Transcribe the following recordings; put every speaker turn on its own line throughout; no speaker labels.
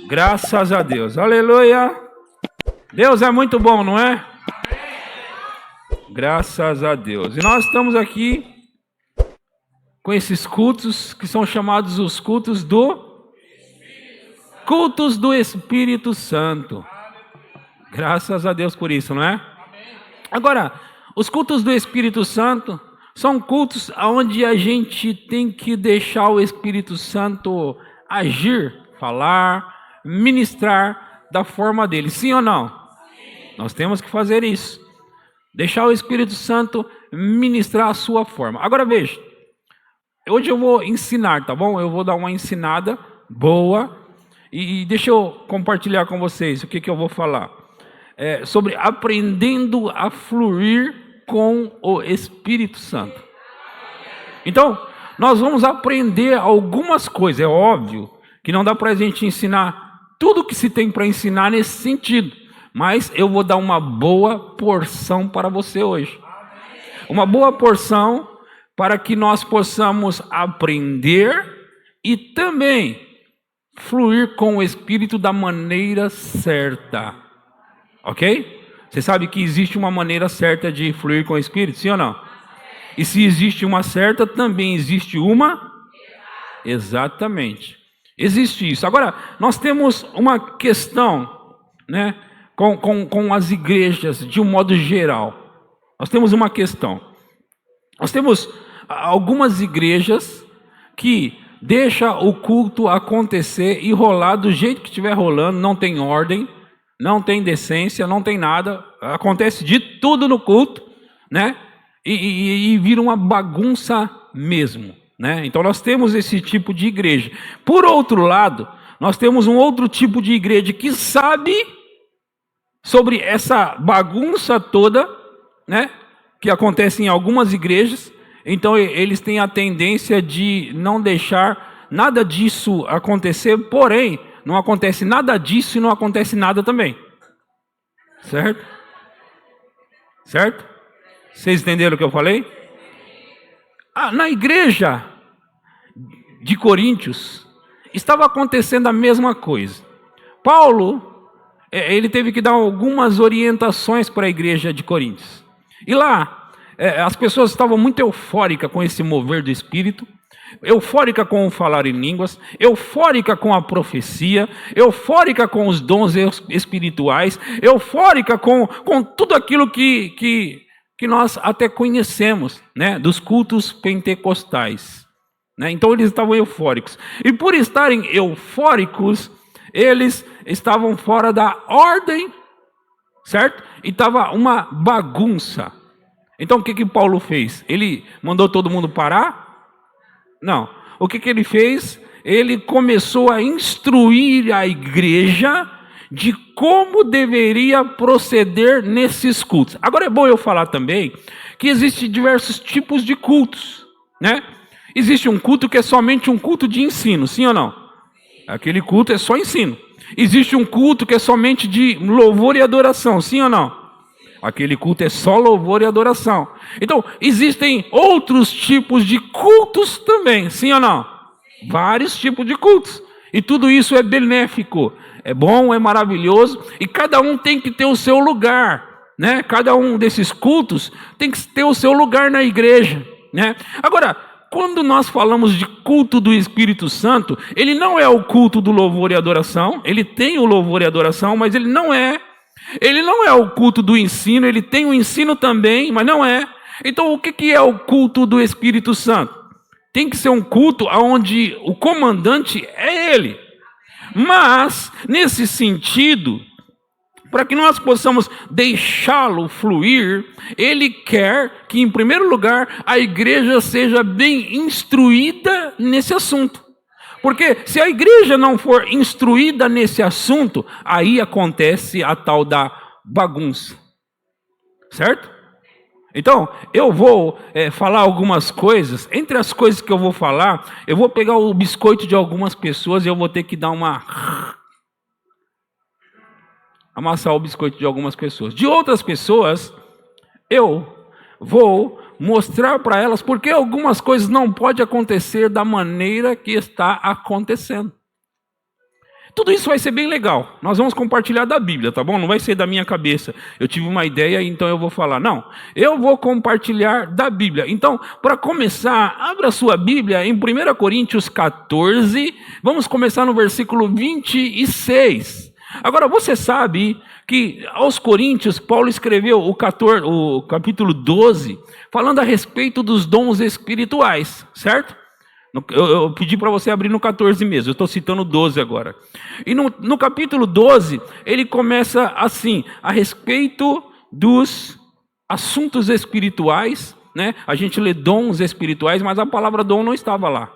Graças a Deus. Aleluia. Deus é muito bom, não é? Graças a Deus. E nós estamos aqui com esses cultos que são chamados os cultos do Espírito Santo. Graças a Deus por isso, não é? Agora, os cultos do Espírito Santo são cultos onde a gente tem que deixar o Espírito Santo agir, falar, ministrar da forma dele. Sim ou não? Nós temos que fazer isso. Deixar o Espírito Santo ministrar a sua forma. Agora veja, hoje eu vou ensinar, tá bom? Eu vou dar uma ensinada boa e deixa eu compartilhar com vocês o que eu vou falar. Sobre aprendendo a fluir com o Espírito Santo. Então, nós vamos aprender algumas coisas. É óbvio que não dá para a gente ensinar tudo que se tem para ensinar nesse sentido. Mas eu vou dar uma boa porção para você hoje. Uma boa porção para que nós possamos aprender e também fluir com o Espírito da maneira certa. Ok? Você sabe que existe uma maneira certa de fluir com o Espírito, sim ou não? E se existe uma certa, também existe uma? Exatamente. Existe isso. Agora, nós temos uma questão, né, com as igrejas, de um modo geral. Nós temos uma questão. Nós temos algumas igrejas que deixam o culto acontecer e rolar do jeito que estiver rolando, não tem ordem, não tem decência, não tem nada, acontece de tudo no culto, né? E vira uma bagunça mesmo, né? Então nós temos esse tipo de igreja. Por outro lado, nós temos um outro tipo de igreja que sabe sobre essa bagunça toda, né? Que acontece em algumas igrejas. Então eles têm a tendência de não deixar nada disso acontecer, porém não acontece nada disso e não acontece nada também. Certo? Certo? Vocês entenderam o que eu falei? Na igreja de Coríntios estava acontecendo a mesma coisa. Paulo, ele teve que dar algumas orientações para a igreja de Coríntios. E lá, as pessoas estavam muito eufóricas com esse mover do Espírito, eufórica com o falar em línguas, eufórica com a profecia, eufórica com os dons espirituais, eufórica com tudo aquilo que nós até conhecemos, né, dos cultos pentecostais, né? Então eles estavam eufóricos. E por estarem eufóricos, eles estavam fora da ordem, certo? E estava uma bagunça. Então o que Paulo fez? Ele mandou todo mundo parar? Não. O que ele fez? Ele começou a instruir a igreja de como deveria proceder nesses cultos. Agora é bom eu falar também que existem diversos tipos de cultos, né? Existe um culto que é somente um culto de ensino, sim ou não? Aquele culto é só ensino. Existe um culto que é somente de louvor e adoração, sim ou não? Aquele culto é só louvor e adoração. Então, existem outros tipos de cultos também, sim ou não? Vários tipos de cultos. E tudo isso é benéfico, é bom, é maravilhoso. E cada um tem que ter o seu lugar, né? Cada um desses cultos tem que ter o seu lugar na igreja, né? Agora, quando nós falamos de culto do Espírito Santo, ele não é o culto do louvor e adoração. Ele tem o louvor e adoração, mas ele não é o culto do ensino. Ele tem o ensino também, mas não é. Então o que é o culto do Espírito Santo? Tem que ser um culto onde o comandante é ele. Mas, nesse sentido, para que nós possamos deixá-lo fluir, ele quer que, em primeiro lugar, a igreja seja bem instruída nesse assunto. Porque se a igreja não for instruída nesse assunto, aí acontece a tal da bagunça. Certo? Então, eu vou falar algumas coisas. Entre as coisas que eu vou falar, eu vou pegar o biscoito de algumas pessoas e eu vou ter que dar amassar o biscoito de algumas pessoas. De outras pessoas, eu vou mostrar para elas porque algumas coisas não podem acontecer da maneira que está acontecendo. Tudo isso vai ser bem legal. Nós vamos compartilhar da Bíblia, tá bom? Não vai ser da minha cabeça. Eu tive uma ideia, então eu vou falar. Não, eu vou compartilhar da Bíblia. Então, para começar, abra sua Bíblia em 1 Coríntios 14. Vamos começar no versículo 26. Agora, você sabe que aos Coríntios, Paulo escreveu o capítulo 12, falando a respeito dos dons espirituais, certo? Eu pedi para você abrir no 14 mesmo, eu estou citando 12 agora. E no capítulo 12, ele começa assim, a respeito dos assuntos espirituais, né? A gente lê dons espirituais, mas a palavra dom não estava lá,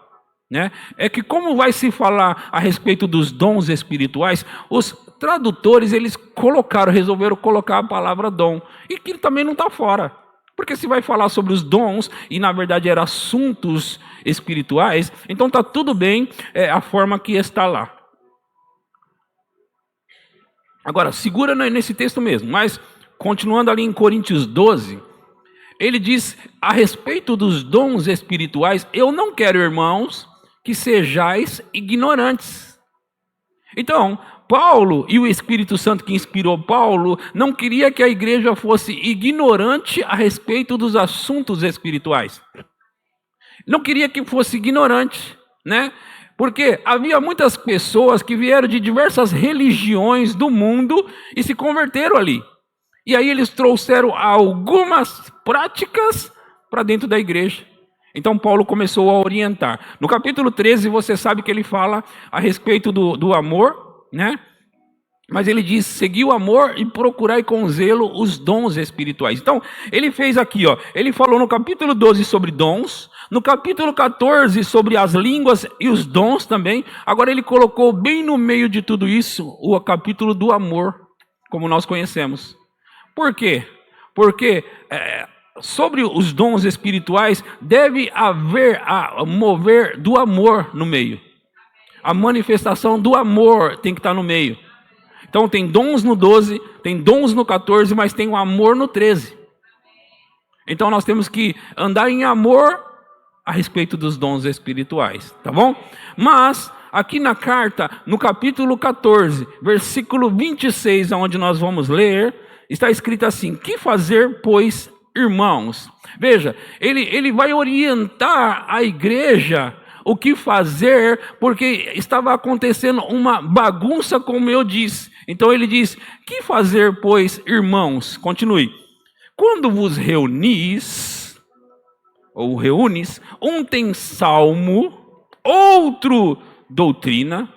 né? É que como vai se falar a respeito dos dons espirituais, os tradutores, eles resolveram colocar a palavra dom, e que também não está fora. Porque se vai falar sobre os dons, e na verdade eram assuntos espirituais, então está tudo bem a forma que está lá. Agora, segura nesse texto mesmo, mas continuando ali em Coríntios 12, ele diz a respeito dos dons espirituais, eu não quero, irmãos, que sejais ignorantes. Então, Paulo e o Espírito Santo que inspirou Paulo não queria que a igreja fosse ignorante a respeito dos assuntos espirituais. Não queria que fosse ignorante, né? Porque havia muitas pessoas que vieram de diversas religiões do mundo e se converteram ali. E aí eles trouxeram algumas práticas para dentro da igreja. Então Paulo começou a orientar. No capítulo 13 você sabe que ele fala a respeito do amor, né? Mas ele diz, segui o amor e procurai com zelo os dons espirituais. Então, ele fez aqui, ó, ele falou no capítulo 12 sobre dons, no capítulo 14 sobre as línguas e os dons também. Agora ele colocou bem no meio de tudo isso o capítulo do amor, como nós conhecemos. Por quê? Porque sobre os dons espirituais deve haver a mover do amor no meio. A manifestação do amor tem que estar no meio. Então tem dons no 12, tem dons no 14, mas tem o amor no 13. Então nós temos que andar em amor a respeito dos dons espirituais, tá bom? Mas aqui na carta, no capítulo 14, versículo 26, onde nós vamos ler, está escrito assim: que fazer, pois, irmãos? Veja, ele vai orientar a igreja o que fazer, porque estava acontecendo uma bagunça, como eu disse. Então ele diz, que fazer, pois, irmãos? Continue. Quando vos reunis, ou reúnes, um tem salmo, outro doutrina,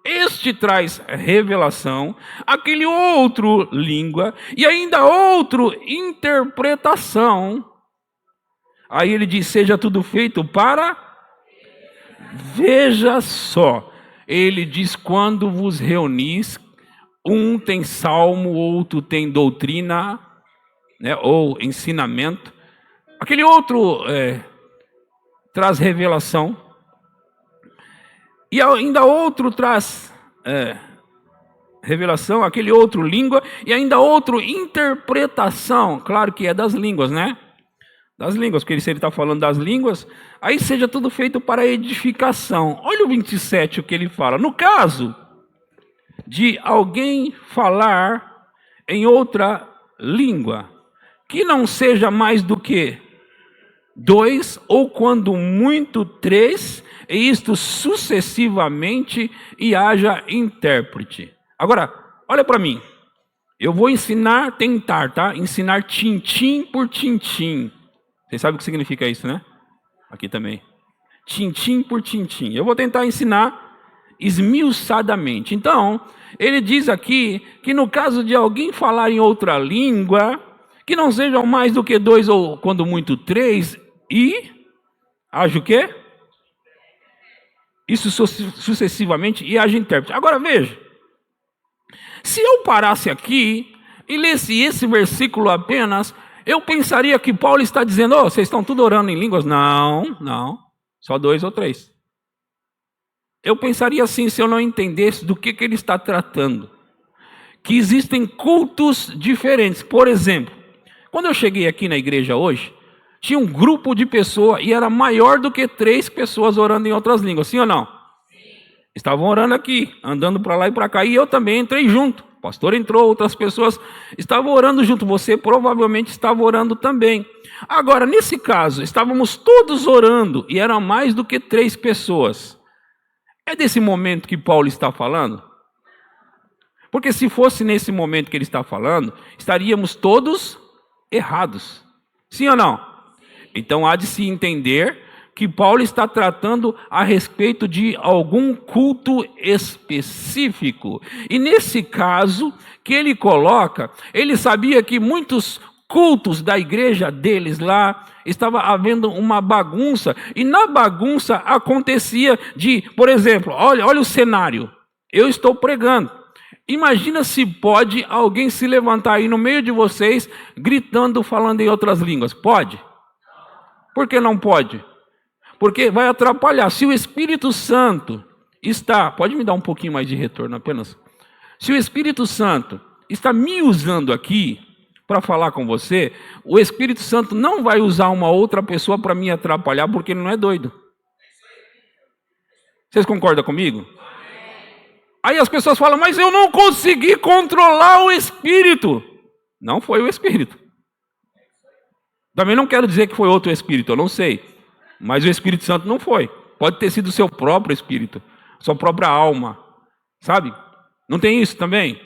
este traz revelação, aquele outro língua, e ainda outro interpretação. Aí ele diz, seja tudo feito para... Veja só, ele diz, quando vos reunis, um tem salmo, outro tem doutrina, né, ou ensinamento, aquele outro traz revelação, e ainda outro traz revelação, aquele outro língua, e ainda outro interpretação, claro que é das línguas, né? Das línguas, porque se ele está falando das línguas, aí seja tudo feito para edificação. Olha o 27, o que ele fala. No caso de alguém falar em outra língua, que não seja mais do que 2, ou quando muito 3, e isto sucessivamente, e haja intérprete. Agora, olha para mim. Eu vou tentar, tá? Ensinar tintim por tintim. Vocês sabem o que significa isso, né? Aqui também. Tintim por tintim. Eu vou tentar ensinar esmiuçadamente. Então, ele diz aqui que no caso de alguém falar em outra língua, que não sejam mais do que 2 ou quando muito 3, e haja o quê? Isso sucessivamente, e haja intérprete. Agora veja, se eu parasse aqui e lesse esse versículo apenas, eu pensaria que Paulo está dizendo, vocês estão tudo orando em línguas? Não, só 2 ou 3. Eu pensaria assim, se eu não entendesse do que ele está tratando. Que existem cultos diferentes. Por exemplo, quando eu cheguei aqui na igreja hoje, tinha um grupo de pessoas, e era maior do que 3 pessoas orando em outras línguas, sim ou não? Estavam orando aqui, andando para lá e para cá, e eu também entrei junto. O pastor entrou, outras pessoas estavam orando junto. Você provavelmente estava orando também. Agora, nesse caso, estávamos todos orando, e eram mais do que 3 pessoas. É desse momento que Paulo está falando? Porque se fosse nesse momento que ele está falando, estaríamos todos errados. Sim ou não? Então há de se entender que Paulo está tratando a respeito de algum culto específico. E nesse caso que ele coloca, ele sabia que muitos cultos da igreja deles lá, estava havendo uma bagunça. E na bagunça acontecia por exemplo, olha o cenário. Eu estou pregando. Imagina se pode alguém se levantar aí no meio de vocês, gritando, falando em outras línguas. Pode? Por que não pode? Porque vai atrapalhar. Se o Espírito Santo está... Pode me dar um pouquinho mais de retorno apenas? Se o Espírito Santo está me usando aqui para falar com você, o Espírito Santo não vai usar uma outra pessoa para me atrapalhar, porque ele não é doido. Vocês concordam comigo? Aí as pessoas falam, mas eu não consegui controlar o Espírito. Não foi o Espírito. Também não quero dizer que foi outro Espírito, eu não sei. Mas o Espírito Santo não foi. Pode ter sido o seu próprio Espírito, sua própria alma. Sabe? Não tem isso também?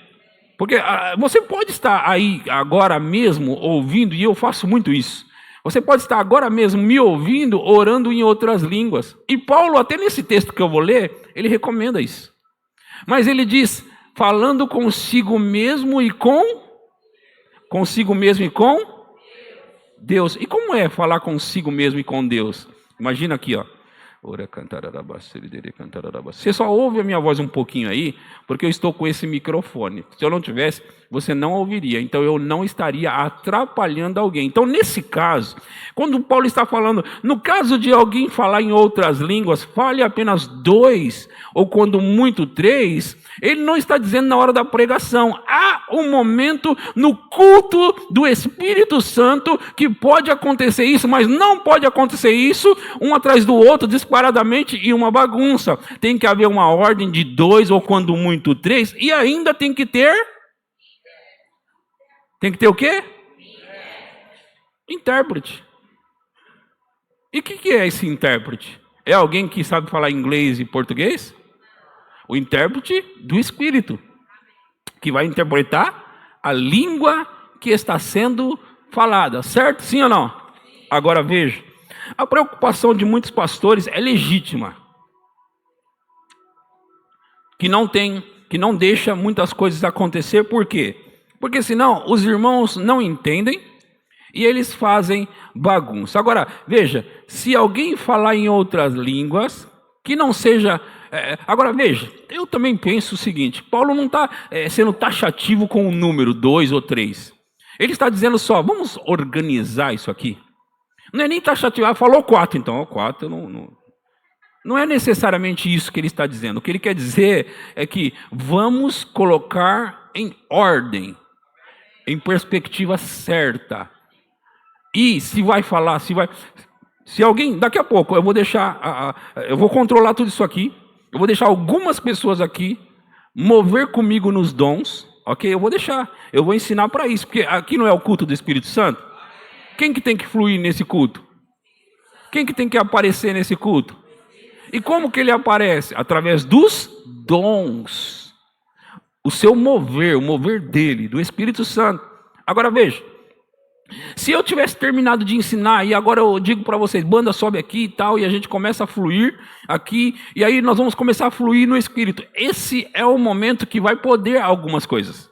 Porque você pode estar aí agora mesmo ouvindo, e eu faço muito isso. Você pode estar agora mesmo me ouvindo, orando em outras línguas. E Paulo, até nesse texto que eu vou ler, ele recomenda isso. Mas ele diz, falando consigo mesmo e com Deus. E como é falar consigo mesmo e com Deus? Imagina aqui, ó. Você só ouve a minha voz um pouquinho aí, porque eu estou com esse microfone. Se eu não tivesse, você não ouviria. Então eu não estaria atrapalhando alguém. Então nesse caso, quando Paulo está falando, no caso de alguém falar em outras línguas, fale apenas 2, ou quando muito 3, ele não está dizendo na hora da pregação. Há um momento no culto do Espírito Santo que pode acontecer isso, mas não pode acontecer isso um atrás do outro, disparadamente, e uma bagunça. Tem que haver uma ordem de 2, ou quando muito 3, e ainda tem que ter... Tem que ter o quê? Intérprete. E o que é esse intérprete? É alguém que sabe falar inglês e português? O intérprete do Espírito, que vai interpretar a língua que está sendo falada, certo? Sim ou não? Agora veja, a preocupação de muitos pastores é legítima, que não deixa muitas coisas acontecer. Por quê? Porque senão os irmãos não entendem e eles fazem bagunça. Agora, veja, se alguém falar em outras línguas, que não seja... agora, veja, eu também penso o seguinte, Paulo não está sendo taxativo com o número 2 ou 3. Ele está dizendo só, vamos organizar isso aqui. Não é nem taxativo, falou 4, então, 4 não é necessariamente isso que ele está dizendo. O que ele quer dizer é que vamos colocar em ordem, em perspectiva certa. E se vai falar, se alguém, daqui a pouco eu vou deixar, eu vou controlar tudo isso aqui, eu vou deixar algumas pessoas aqui mover comigo nos dons, ok? Eu vou ensinar para isso, porque aqui não é o culto do Espírito Santo. Quem que tem que fluir nesse culto? Quem que tem que aparecer nesse culto? E como que ele aparece? Através dos dons. O seu mover, o mover dele, do Espírito Santo. Agora veja, se eu tivesse terminado de ensinar, e agora eu digo para vocês, banda sobe aqui e tal, e a gente começa a fluir aqui, e aí nós vamos começar a fluir no Espírito. Esse é o momento que vai poder algumas coisas.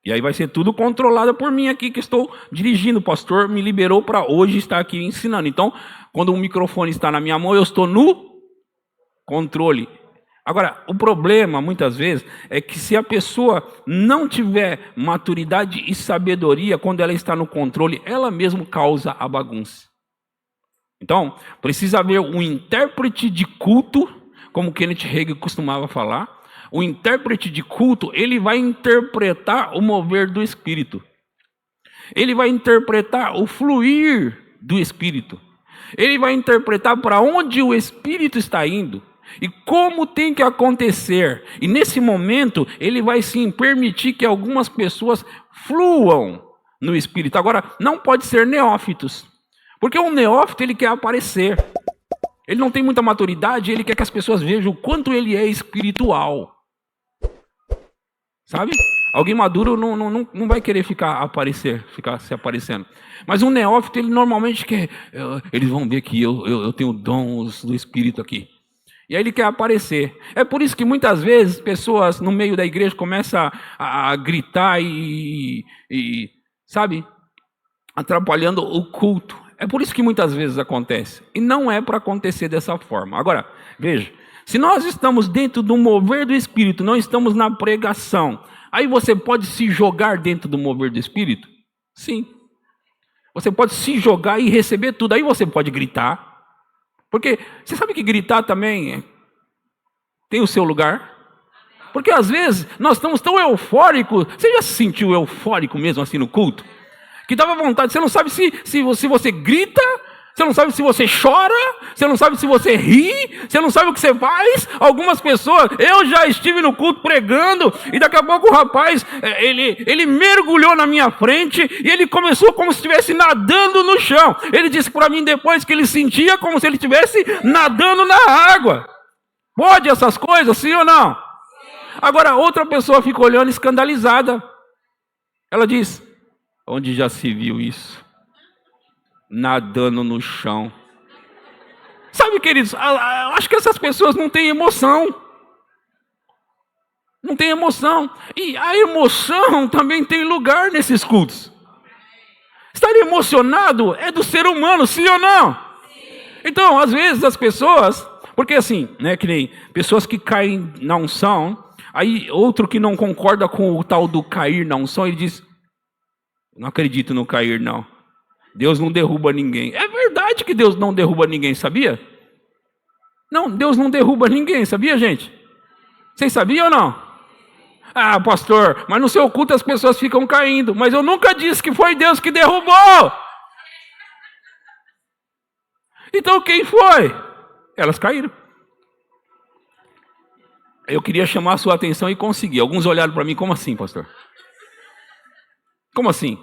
E aí vai ser tudo controlado por mim aqui, que estou dirigindo. O pastor me liberou para hoje estar aqui ensinando. Então, quando o microfone está na minha mão, eu estou no controle. Agora, o problema, muitas vezes, é que se a pessoa não tiver maturidade e sabedoria, quando ela está no controle, ela mesma causa a bagunça. Então, precisa haver um intérprete de culto, como Kenneth Hagin costumava falar. O intérprete de culto, ele vai interpretar o mover do Espírito. Ele vai interpretar o fluir do Espírito. Ele vai interpretar para onde o Espírito está indo. E como tem que acontecer. E nesse momento, ele vai sim permitir que algumas pessoas fluam no Espírito. Agora, não pode ser neófitos. Porque um neófito, ele quer aparecer. Ele não tem muita maturidade, ele quer que as pessoas vejam o quanto ele é espiritual. Sabe? Alguém maduro não vai querer ficar se aparecendo. Mas um neófito, ele normalmente quer... Eles vão ver que eu tenho dons do Espírito aqui. E aí ele quer aparecer. É por isso que muitas vezes pessoas no meio da igreja começam a gritar e sabe, atrapalhando o culto. É por isso que muitas vezes acontece. E não é para acontecer dessa forma. Agora, veja, se nós estamos dentro do mover do Espírito, não estamos na pregação, aí você pode se jogar dentro do mover do Espírito? Sim. Você pode se jogar e receber tudo. Aí você pode gritar. Porque você sabe que gritar também tem o seu lugar? Porque às vezes nós estamos tão eufóricos. Você já se sentiu eufórico mesmo assim no culto? Que dava vontade, você não sabe se você grita, você não sabe se você chora, você não sabe se você ri, você não sabe o que você faz. Algumas pessoas, eu já estive no culto pregando, e daqui a pouco o rapaz, ele mergulhou na minha frente, e ele começou como se estivesse nadando no chão. Ele disse para mim depois que ele sentia como se ele estivesse nadando na água. Pode essas coisas, sim ou não? Agora, outra pessoa fica olhando escandalizada. Ela diz, onde já se viu isso? Nadando no chão. Sabe, queridos, eu acho que essas pessoas não têm emoção. Não tem emoção. E a emoção também tem lugar nesses cultos. Estar emocionado é do ser humano, sim ou não? Então, às vezes as pessoas... Porque assim, né, que nem pessoas que caem na unção, aí outro que não concorda com o tal do cair na unção, ele diz, não acredito no cair não. Deus não derruba ninguém. É verdade que Deus não derruba ninguém, sabia? Não, Deus não derruba ninguém, sabia, gente? Vocês sabiam ou não? Ah, pastor, mas no seu culto as pessoas ficam caindo. Mas eu nunca disse que foi Deus que derrubou. Então quem foi? Elas caíram. Eu queria chamar a sua atenção e consegui. Alguns olharam para mim, como assim, pastor? Como assim?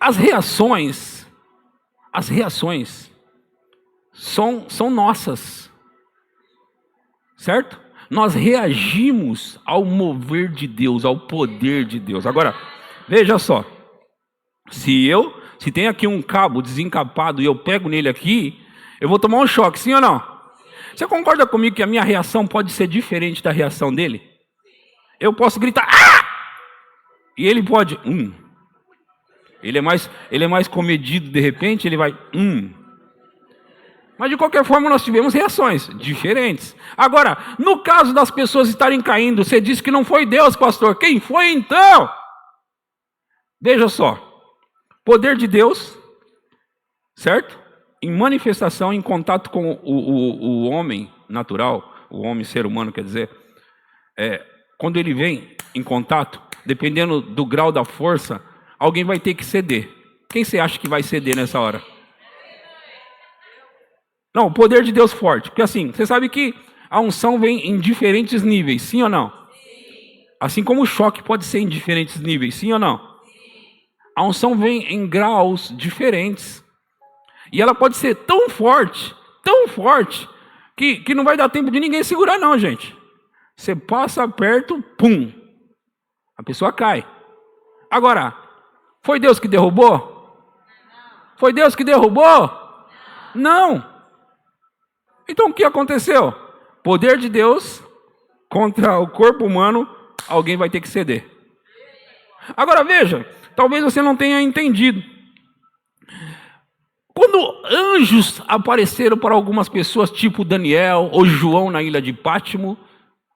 As reações são nossas, certo? Nós reagimos ao mover de Deus, ao poder de Deus. Agora, veja só, se tem aqui um cabo desencapado e eu pego nele aqui, eu vou tomar um choque, sim ou não? Você concorda comigo que a minha reação pode ser diferente da reação dele? Eu posso gritar, ah! E ele pode, Ele é mais comedido, de repente, ele vai, Mas de qualquer forma nós tivemos reações diferentes. Agora, no caso das pessoas estarem caindo, você disse que não foi Deus, pastor. Quem foi então? Veja só, poder de Deus, certo? Em manifestação, em contato com o homem natural, o homem ser humano, quer dizer, quando ele vem em contato, dependendo do grau da força, alguém vai ter que ceder. Quem você acha que vai ceder nessa hora? Não, o poder de Deus forte. Porque assim, você sabe que a unção vem em diferentes níveis, sim ou não? Sim. Assim como o choque pode ser em diferentes níveis, sim ou não? Sim. A unção vem em graus diferentes. E ela pode ser tão forte, que não vai dar tempo de ninguém segurar não, gente. Você passa perto, pum, a pessoa cai. Agora, foi Deus que derrubou? Foi Deus que derrubou? Não. Então o que aconteceu? Poder de Deus contra o corpo humano, alguém vai ter que ceder. Agora veja, talvez você não tenha entendido. Quando anjos apareceram para algumas pessoas, tipo Daniel ou João na ilha de Pátimo,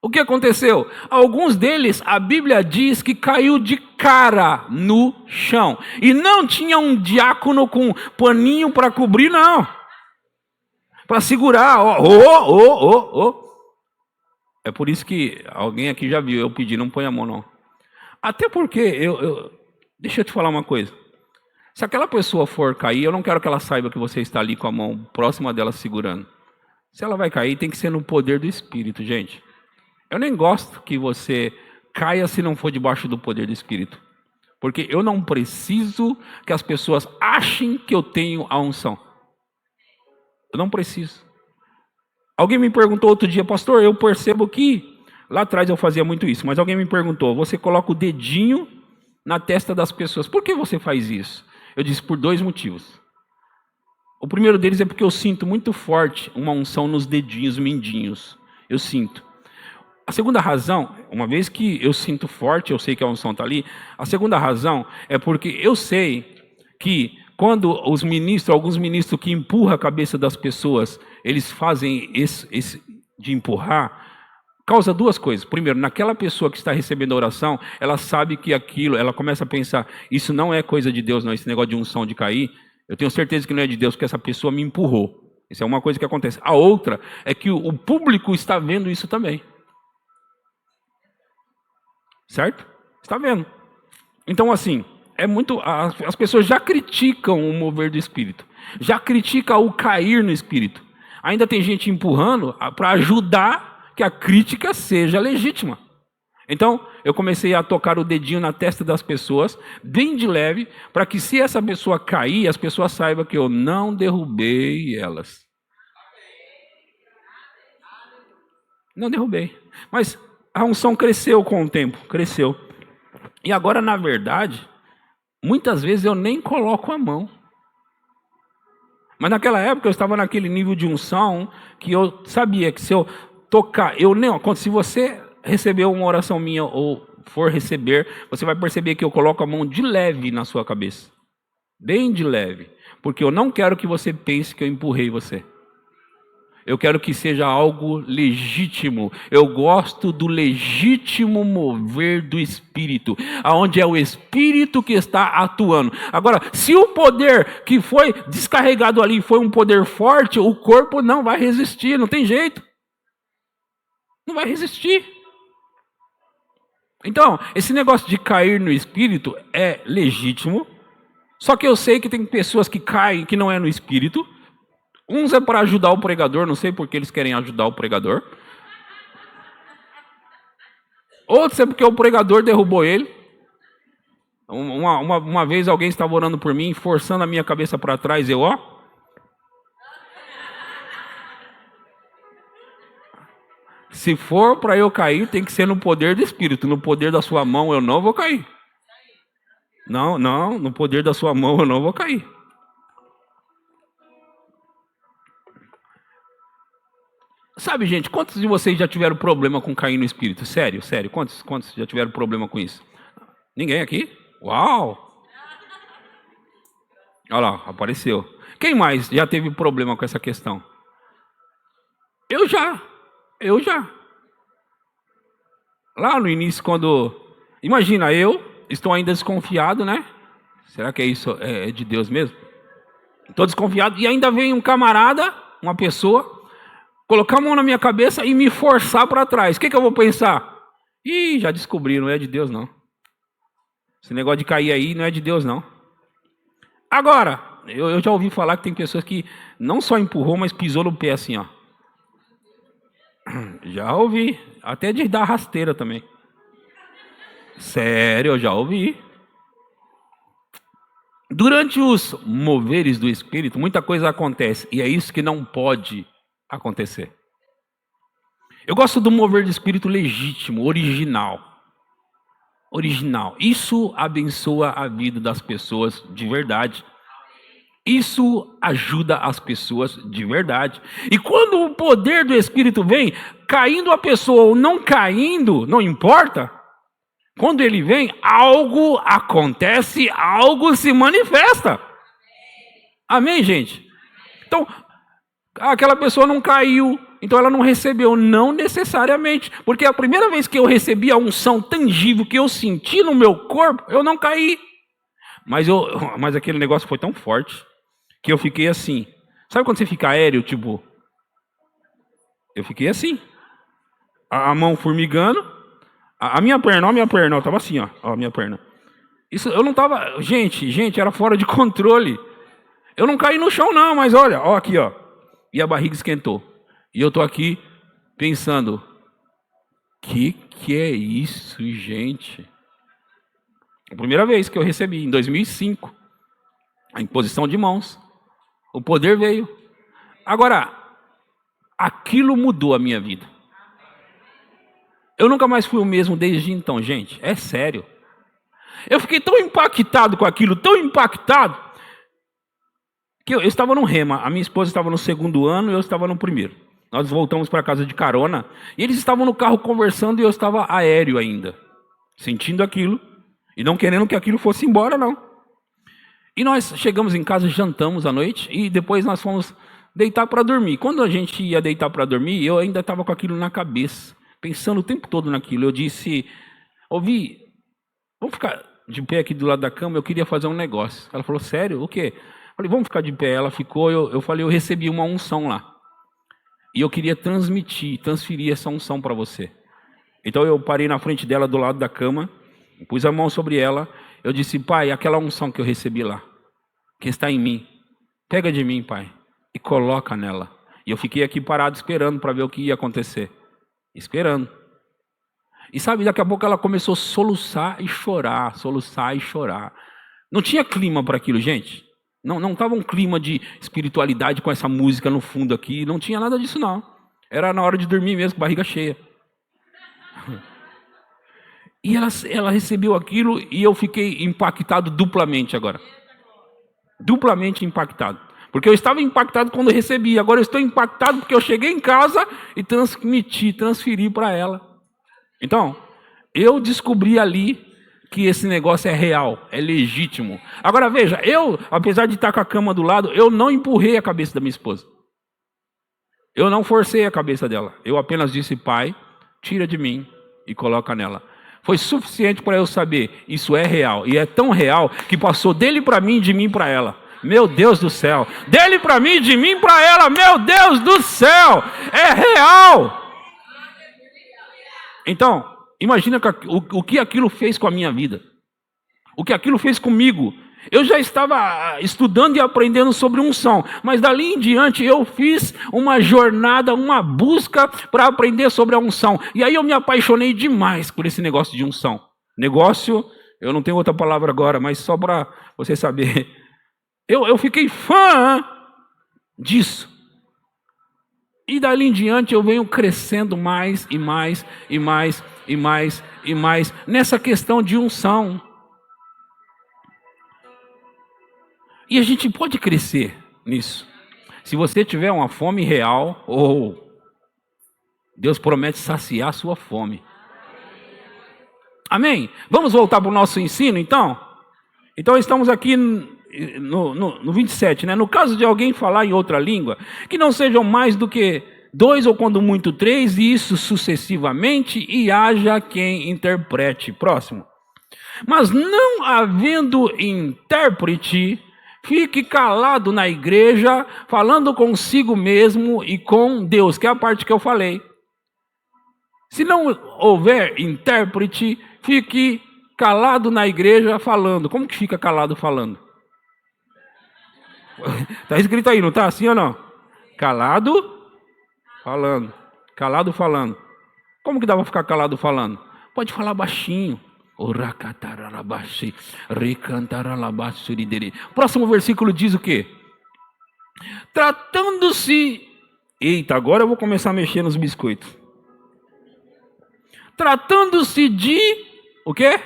o que aconteceu? Alguns deles, a Bíblia diz que caiu de cara no chão. E não tinha um diácono com paninho para cobrir, não. Para segurar. É por isso que alguém aqui já viu eu pedir, não põe a mão não. Até porque, deixa eu te falar uma coisa. Se aquela pessoa for cair, eu não quero que ela saiba que você está ali com a mão próxima dela segurando. Se ela vai cair, tem que ser no poder do Espírito, gente. Eu nem gosto que você caia se não for debaixo do poder do Espírito. Porque eu não preciso que as pessoas achem que eu tenho a unção. Eu não preciso. Alguém me perguntou outro dia, pastor, eu percebo que... Lá atrás eu fazia muito isso, mas alguém me perguntou, você coloca o dedinho na testa das pessoas. Por que você faz isso? Eu disse, por 2 motivos. O primeiro deles é porque eu sinto muito forte uma unção nos dedinhos mindinhos. Eu sinto. A segunda razão, uma vez que eu sinto forte, eu sei que a unção está ali. A segunda razão é porque eu sei que quando os ministros, alguns ministros que empurram a cabeça das pessoas, eles fazem esse de empurrar, causa 2 coisas. Primeiro, naquela pessoa que está recebendo a oração, ela sabe que aquilo, ela começa a pensar, isso não é coisa de Deus, não, esse negócio de unção de cair. Eu tenho certeza que não é de Deus, porque essa pessoa me empurrou. Isso é uma coisa que acontece. A outra é que o público está vendo isso também. Certo? Está vendo. Então, assim, as pessoas já criticam o mover do Espírito. Já criticam o cair no Espírito. Ainda tem gente empurrando para ajudar que a crítica seja legítima. Então, eu comecei a tocar o dedinho na testa das pessoas, bem de leve, para que se essa pessoa cair, as pessoas saibam que eu não derrubei elas. Não derrubei. Mas a unção cresceu com o tempo, cresceu. E agora, na verdade, muitas vezes eu nem coloco a mão. Mas naquela época eu estava naquele nível de unção que eu sabia que se eu tocar, se você recebeu uma oração minha ou for receber, você vai perceber que eu coloco a mão de leve na sua cabeça. Bem de leve. Porque eu não quero que você pense que eu empurrei você. Eu quero que seja algo legítimo. Eu gosto do legítimo mover do Espírito, aonde é o Espírito que está atuando. Agora, se o poder que foi descarregado ali foi um poder forte, o corpo não vai resistir, não tem jeito. Não vai resistir. Então, esse negócio de cair no Espírito é legítimo, só que eu sei que tem pessoas que caem que não é no Espírito. Uns é para ajudar o pregador, não sei por que eles querem ajudar o pregador. Outros é porque o pregador derrubou ele. Uma vez alguém estava orando por mim, forçando a minha cabeça para trás, se for para eu cair, tem que ser no poder do Espírito. No poder da sua mão eu não vou cair. Não, no poder da sua mão eu não vou cair. Sabe, gente, quantos de vocês já tiveram problema com cair no Espírito? Sério, quantos já tiveram problema com isso? Ninguém aqui? Uau! Olha lá, apareceu. Quem mais já teve problema com essa questão? Eu já. Lá no início, quando... Imagina, eu estou ainda desconfiado, né? Será que isso é de Deus mesmo? Estou desconfiado e ainda vem um camarada, uma pessoa... colocar a mão na minha cabeça e me forçar para trás. O que eu vou pensar? Ih, já descobri, não é de Deus não. Esse negócio de cair aí não é de Deus não. Agora, eu já ouvi falar que tem pessoas que não só empurrou, mas pisou no pé assim, ó. Já ouvi. Até de dar rasteira também. Sério, eu já ouvi. Durante os moveres do Espírito, muita coisa acontece. E é isso que não pode acontecer. Eu gosto do mover do Espírito legítimo, original. Isso abençoa a vida das pessoas de verdade. Isso ajuda as pessoas de verdade. E quando o poder do Espírito vem, caindo a pessoa ou não caindo, não importa. Quando ele vem, algo acontece, algo se manifesta. Amém, gente? Então, aquela pessoa não caiu, então ela não recebeu, não necessariamente. Porque a primeira vez que eu recebi a unção tangível que eu senti no meu corpo, eu não caí. Mas aquele negócio foi tão forte que eu fiquei assim. Sabe quando você fica aéreo, tipo... Eu fiquei assim. A mão formigando. A minha perna, eu tava assim, ó a minha perna. Isso, eu não tava... Gente, era fora de controle. Eu não caí no chão não, mas olha, ó aqui, ó. E a barriga esquentou. E eu estou aqui pensando, que é isso, gente? A primeira vez que eu recebi, em 2005, a imposição de mãos, o poder veio. Agora, aquilo mudou a minha vida. Eu nunca mais fui o mesmo desde então, gente, é sério. Eu fiquei tão impactado com aquilo, tão impactado, que eu estava no rema, a minha esposa estava no 2º ano e eu estava no 1º. Nós voltamos para casa de carona, e eles estavam no carro conversando e eu estava aéreo ainda, sentindo aquilo, e não querendo que aquilo fosse embora, não. E nós chegamos em casa, jantamos à noite, e depois nós fomos deitar para dormir. Quando a gente ia deitar para dormir, eu ainda estava com aquilo na cabeça, pensando o tempo todo naquilo. Eu disse, ouvi, vamos ficar de pé aqui do lado da cama, eu queria fazer um negócio. Ela falou, sério? O quê? Eu falei, vamos ficar de pé. Ela ficou, eu falei, eu recebi uma unção lá. E eu queria transferir essa unção para você. Então eu parei na frente dela, do lado da cama, pus a mão sobre ela, eu disse, pai, aquela unção que eu recebi lá, que está em mim, pega de mim, pai, e coloca nela. E eu fiquei aqui parado esperando para ver o que ia acontecer. Esperando. E sabe, daqui a pouco ela começou a soluçar e chorar, soluçar e chorar. Não tinha clima para aquilo, gente. Não estava um clima de espiritualidade com essa música no fundo aqui. Não tinha nada disso, não. Era na hora de dormir mesmo, com barriga cheia. E ela recebeu aquilo e eu fiquei impactado duplamente agora. Duplamente impactado. Porque eu estava impactado quando eu recebi. Agora eu estou impactado porque eu cheguei em casa e transferi para ela. Então, eu descobri ali que esse negócio é real, é legítimo. Agora veja, eu, apesar de estar com a cama do lado, eu não empurrei a cabeça da minha esposa. Eu não forcei a cabeça dela. Eu apenas disse, pai, tira de mim e coloca nela. Foi suficiente para eu saber, isso é real. E é tão real que passou dele para mim e de mim para ela. Meu Deus do céu. Dele para mim e de mim para ela. Meu Deus do céu. É real. Então, imagina o que aquilo fez com a minha vida. O que aquilo fez comigo. Eu já estava estudando e aprendendo sobre unção, mas dali em diante eu fiz uma jornada, uma busca para aprender sobre a unção. E aí eu me apaixonei demais por esse negócio de unção. Negócio, eu não tenho outra palavra agora, mas só para você saber. Eu fiquei fã disso. E dali em diante eu venho crescendo mais e mais e mais e mais e mais nessa questão de unção. E a gente pode crescer nisso. Se você tiver uma fome real, Deus promete saciar a sua fome. Amém? Vamos voltar para o nosso ensino, então? Então estamos aqui no 27, né? No caso de alguém falar em outra língua, que não sejam mais do que 2 ou quando muito 3, e isso sucessivamente, e haja quem interprete. Próximo. Mas não havendo intérprete, fique calado na igreja, falando consigo mesmo e com Deus, que é a parte que eu falei. Se não houver intérprete, fique calado na igreja falando. Como que fica calado falando? Está escrito aí, não está assim ou não? Calado falando. Calado falando. Como que dá para ficar calado falando? Pode falar baixinho. O próximo versículo diz o quê? Tratando-se... Eita, agora eu vou começar a mexer nos biscoitos. Tratando-se de... O quê?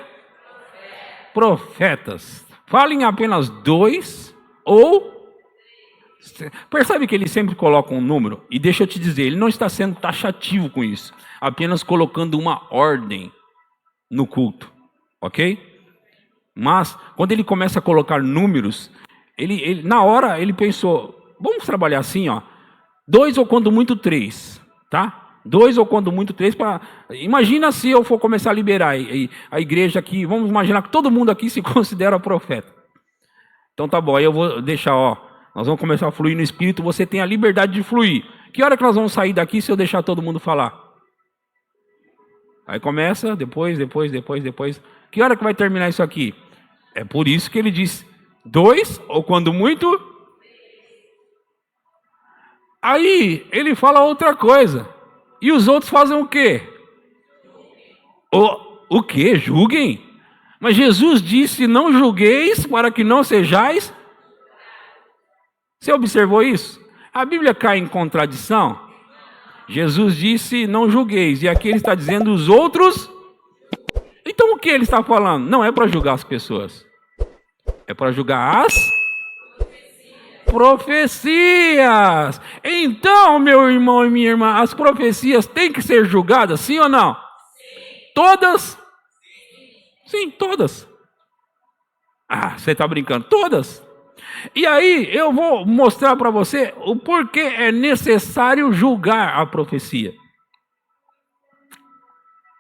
Profetas. Falem apenas 2 ou... Percebe que ele sempre coloca um número? E deixa eu te dizer, ele não está sendo taxativo com isso. Apenas colocando uma ordem no culto. Ok? Mas, quando ele começa a colocar números, ele na hora ele pensou, vamos trabalhar assim, ó, 2 ou quando muito 3, tá? 2 ou quando muito 3, imagina se eu for começar a liberar a igreja aqui, vamos imaginar que todo mundo aqui se considera profeta. Então tá bom, aí eu vou deixar, ó, nós vamos começar a fluir no Espírito, você tem a liberdade de fluir. Que hora que nós vamos sair daqui se eu deixar todo mundo falar? Aí começa, depois. Que hora que vai terminar isso aqui? É por isso que ele diz 2, ou quando muito... Aí ele fala outra coisa. E os outros fazem o quê? O quê? Julguem? Mas Jesus disse: não julgueis para que não sejais. Você observou isso? A Bíblia cai em contradição. Jesus disse: não julgueis. E aqui ele está dizendo os outros. Então o que ele está falando? Não é para julgar as pessoas. É para julgar as profecias. Então, meu irmão e minha irmã, as profecias têm que ser julgadas, sim ou não? Sim. Todas? Sim, todas. Ah, você está brincando? Todas. E aí eu vou mostrar para você o porquê é necessário julgar a profecia.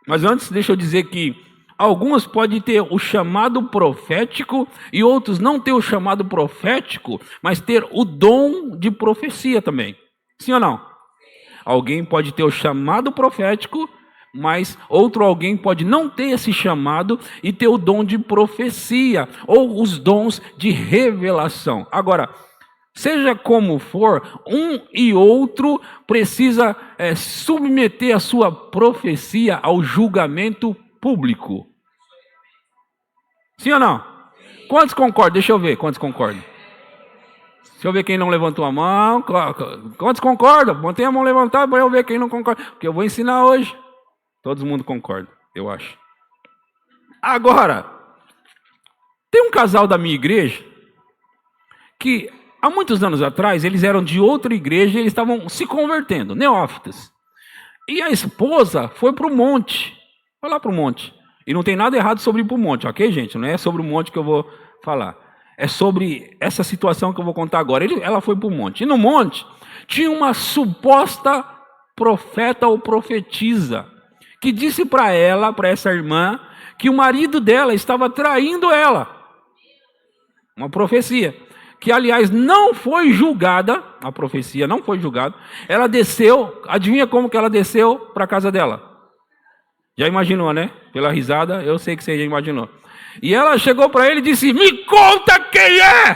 Mas antes, deixa eu dizer que alguns podem ter o chamado profético e outros não ter o chamado profético, mas ter o dom de profecia também. Sim ou não? Alguém pode ter o chamado profético, mas outro alguém pode não ter esse chamado e ter o dom de profecia ou os dons de revelação. Agora, seja como for, um e outro precisa submeter a sua profecia ao julgamento público. Sim ou não? Quantos concordam? Deixa eu ver quantos concordam. Deixa eu ver quem não levantou a mão. Quantos concordam? Mantém a mão levantada para eu ver quem não concorda. Porque eu vou ensinar hoje. Todo mundo concorda, eu acho. Agora, tem um casal da minha igreja que há muitos anos atrás eles eram de outra igreja e eles estavam se convertendo, neófitas. E a esposa foi para o monte. Foi lá para o monte. E não tem nada errado sobre ir para o monte, ok, gente? Não é sobre o monte que eu vou falar. É sobre essa situação que eu vou contar agora. Ela foi para o monte. E no monte tinha uma suposta profeta ou profetisa que disse para ela, para essa irmã, que o marido dela estava traindo ela. Uma profecia. Que, aliás, não foi julgada, a profecia não foi julgada. Ela desceu, adivinha como que ela desceu para a casa dela? Já imaginou, né? Pela risada, eu sei que você já imaginou. E ela chegou para ele e disse: me conta quem é!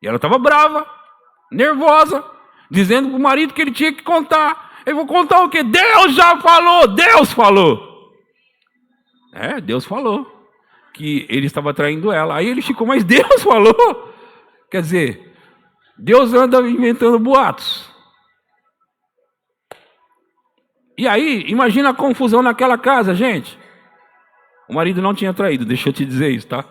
E ela estava brava, nervosa, dizendo para o marido que ele tinha que contar. Eu vou contar o quê? Deus já falou, Deus falou. Deus falou que ele estava traindo ela. Aí ele ficou: mas Deus falou? Quer dizer, Deus anda inventando boatos. E aí, imagina a confusão naquela casa, gente. O marido não tinha traído, deixa eu te dizer isso, tá?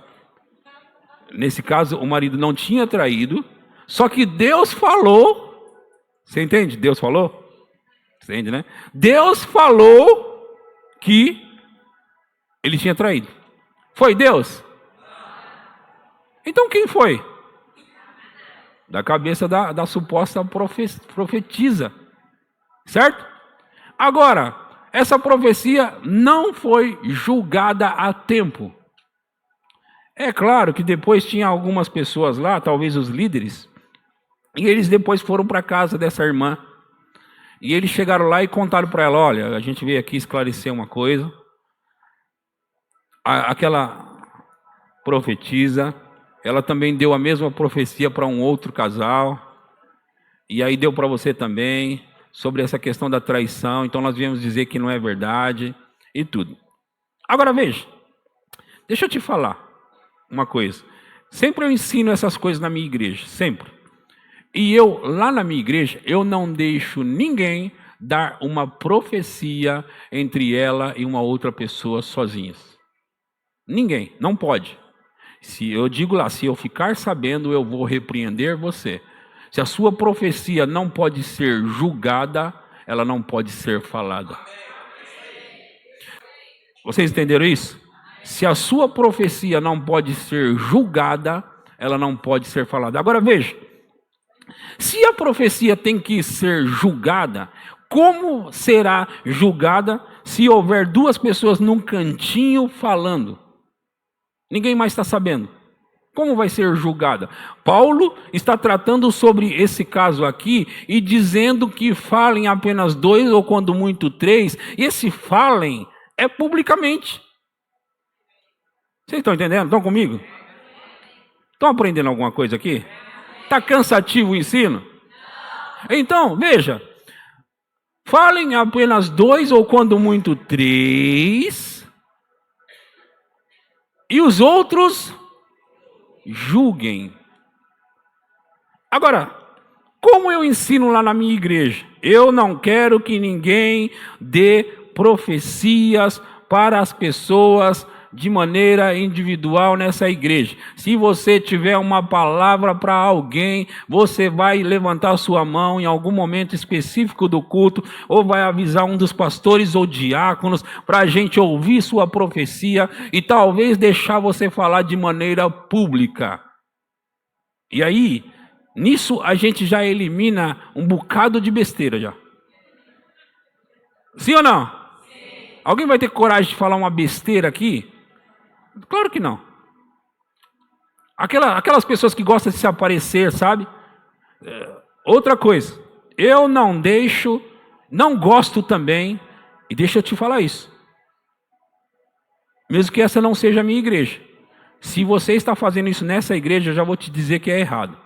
Nesse caso, o marido não tinha traído, só que Deus falou. Você entende? Deus falou? Você entende, né? Deus falou que ele tinha traído. Foi Deus? Então quem foi? Da cabeça da suposta profetisa. Certo? Agora, essa profecia não foi julgada a tempo. É claro que depois tinha algumas pessoas lá, talvez os líderes, e eles depois foram para a casa dessa irmã. E eles chegaram lá e contaram para ela: olha, a gente veio aqui esclarecer uma coisa. Aquela profetisa, ela também deu a mesma profecia para um outro casal. E aí deu para você também, sobre essa questão da traição. Então nós viemos dizer que não é verdade e tudo. Agora veja, deixa eu te falar uma coisa. Sempre eu ensino essas coisas na minha igreja, sempre. E eu, lá na minha igreja, eu não deixo ninguém dar uma profecia entre ela e uma outra pessoa sozinhas. Ninguém, não pode. Se eu digo lá, se eu ficar sabendo, eu vou repreender você. Se a sua profecia não pode ser julgada, ela não pode ser falada. Vocês entenderam isso? Se a sua profecia não pode ser julgada, ela não pode ser falada. Agora veja, se a profecia tem que ser julgada, como será julgada se houver duas pessoas num cantinho falando? Ninguém mais está sabendo. Como vai ser julgada? Paulo está tratando sobre esse caso aqui e dizendo que falem apenas dois ou quando muito três. E esse falem é publicamente. Vocês estão entendendo? Estão comigo? Estão aprendendo alguma coisa aqui? Está cansativo o ensino? Então, veja, falem apenas 2 ou quando muito 3, e os outros julguem. Agora, como eu ensino lá na minha igreja, eu não quero que ninguém dê profecias para as pessoas de maneira individual nessa igreja. Se você tiver uma palavra para alguém, você vai levantar sua mão em algum momento específico do culto, ou vai avisar um dos pastores ou diáconos para a gente ouvir sua profecia e talvez deixar você falar de maneira pública. E aí, nisso a gente já elimina um bocado de besteira já. Sim ou não? Sim. Alguém vai ter coragem de falar uma besteira aqui? Claro que não. Aquelas pessoas que gostam de se aparecer, sabe? Outra coisa, eu não gosto também, e deixa eu te falar isso. Mesmo que essa não seja a minha igreja. Se você está fazendo isso nessa igreja, eu já vou te dizer que é errado.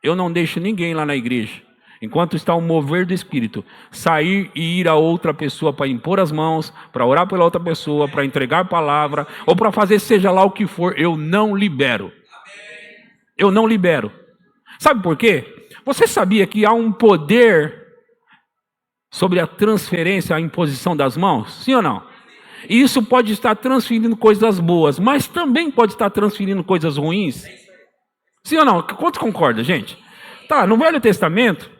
Eu não deixo ninguém lá na igreja, enquanto está o mover do Espírito, sair e ir a outra pessoa para impor as mãos, para orar pela outra pessoa, para entregar a palavra, ou para fazer seja lá o que for, eu não libero. Eu não libero. Sabe por quê? Você sabia que há um poder sobre a transferência, a imposição das mãos? Sim ou não? E isso pode estar transferindo coisas boas, mas também pode estar transferindo coisas ruins. Sim ou não? Quantos concordam, gente? Tá, no Velho Testamento,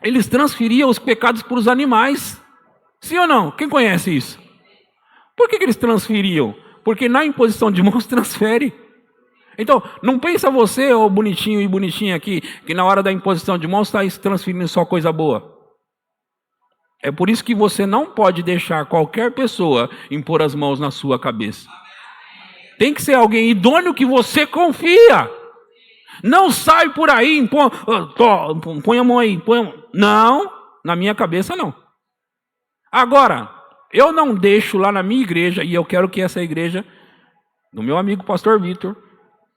eles transferiam os pecados para os animais. Sim ou não? Quem conhece isso? Por que eles transferiam? Porque na imposição de mãos transfere. Então, não pensa você, ô bonitinho e bonitinha aqui, que na hora da imposição de mãos está transferindo só coisa boa. É por isso que você não pode deixar qualquer pessoa impor as mãos na sua cabeça. Tem que ser alguém idôneo que você confia. Não sai por aí, põe a mão aí. Não, na minha cabeça não. Agora, eu não deixo lá na minha igreja, e eu quero que essa igreja, do meu amigo pastor Vitor,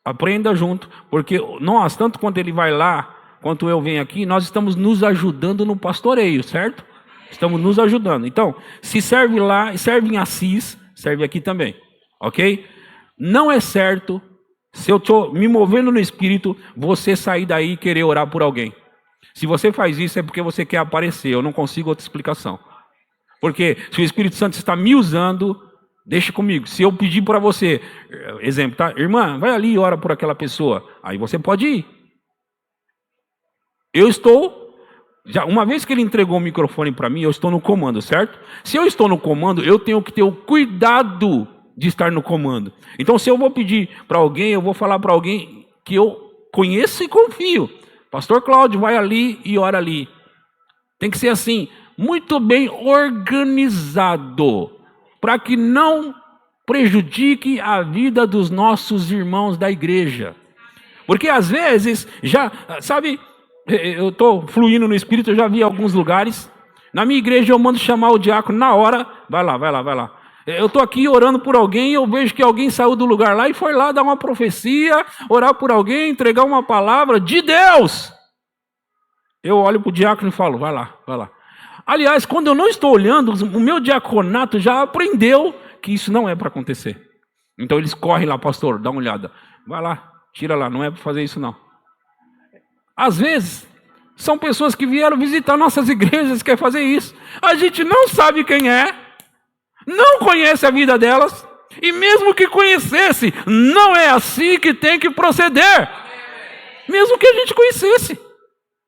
aprenda junto, porque nós, tanto quanto ele vai lá, quanto eu venho aqui, nós estamos nos ajudando no pastoreio, certo? Estamos nos ajudando. Então, se serve lá, serve em Assis, serve aqui também, ok? Não é certo, se eu estou me movendo no Espírito, você sair daí e querer orar por alguém. Se você faz isso é porque você quer aparecer, eu não consigo outra explicação. Porque se o Espírito Santo está me usando, deixa comigo. Se eu pedir para você, exemplo, tá? Irmã, vai ali e ora por aquela pessoa. Aí você pode ir. Eu estou, já uma vez que ele entregou o microfone para mim, eu estou no comando, certo? Se eu estou no comando, eu tenho que ter o cuidado de estar no comando. Então, se eu vou pedir para alguém, eu vou falar para alguém que eu conheço e confio. Pastor Cláudio, vai ali e ora ali. Tem que ser assim, muito bem organizado, para que não prejudique a vida dos nossos irmãos da igreja. Porque às vezes, já, sabe, eu estou fluindo no Espírito, eu já vi alguns lugares. Na minha igreja eu mando chamar o diácono na hora, vai lá. Eu estou aqui orando por alguém e eu vejo que alguém saiu do lugar lá e foi lá dar uma profecia, orar por alguém, entregar uma palavra de Deus. Eu olho para o diácono e falo, vai lá. Aliás, quando eu não estou olhando, o meu diaconato já aprendeu que isso não é para acontecer. Então eles correm lá, pastor, dá uma olhada. Vai lá, tira lá, não é para fazer isso não. Às vezes, são pessoas que vieram visitar nossas igrejas, querem fazer isso. A gente não sabe quem é, não conhece a vida delas, e mesmo que conhecesse, não é assim que tem que proceder. Mesmo que a gente conhecesse.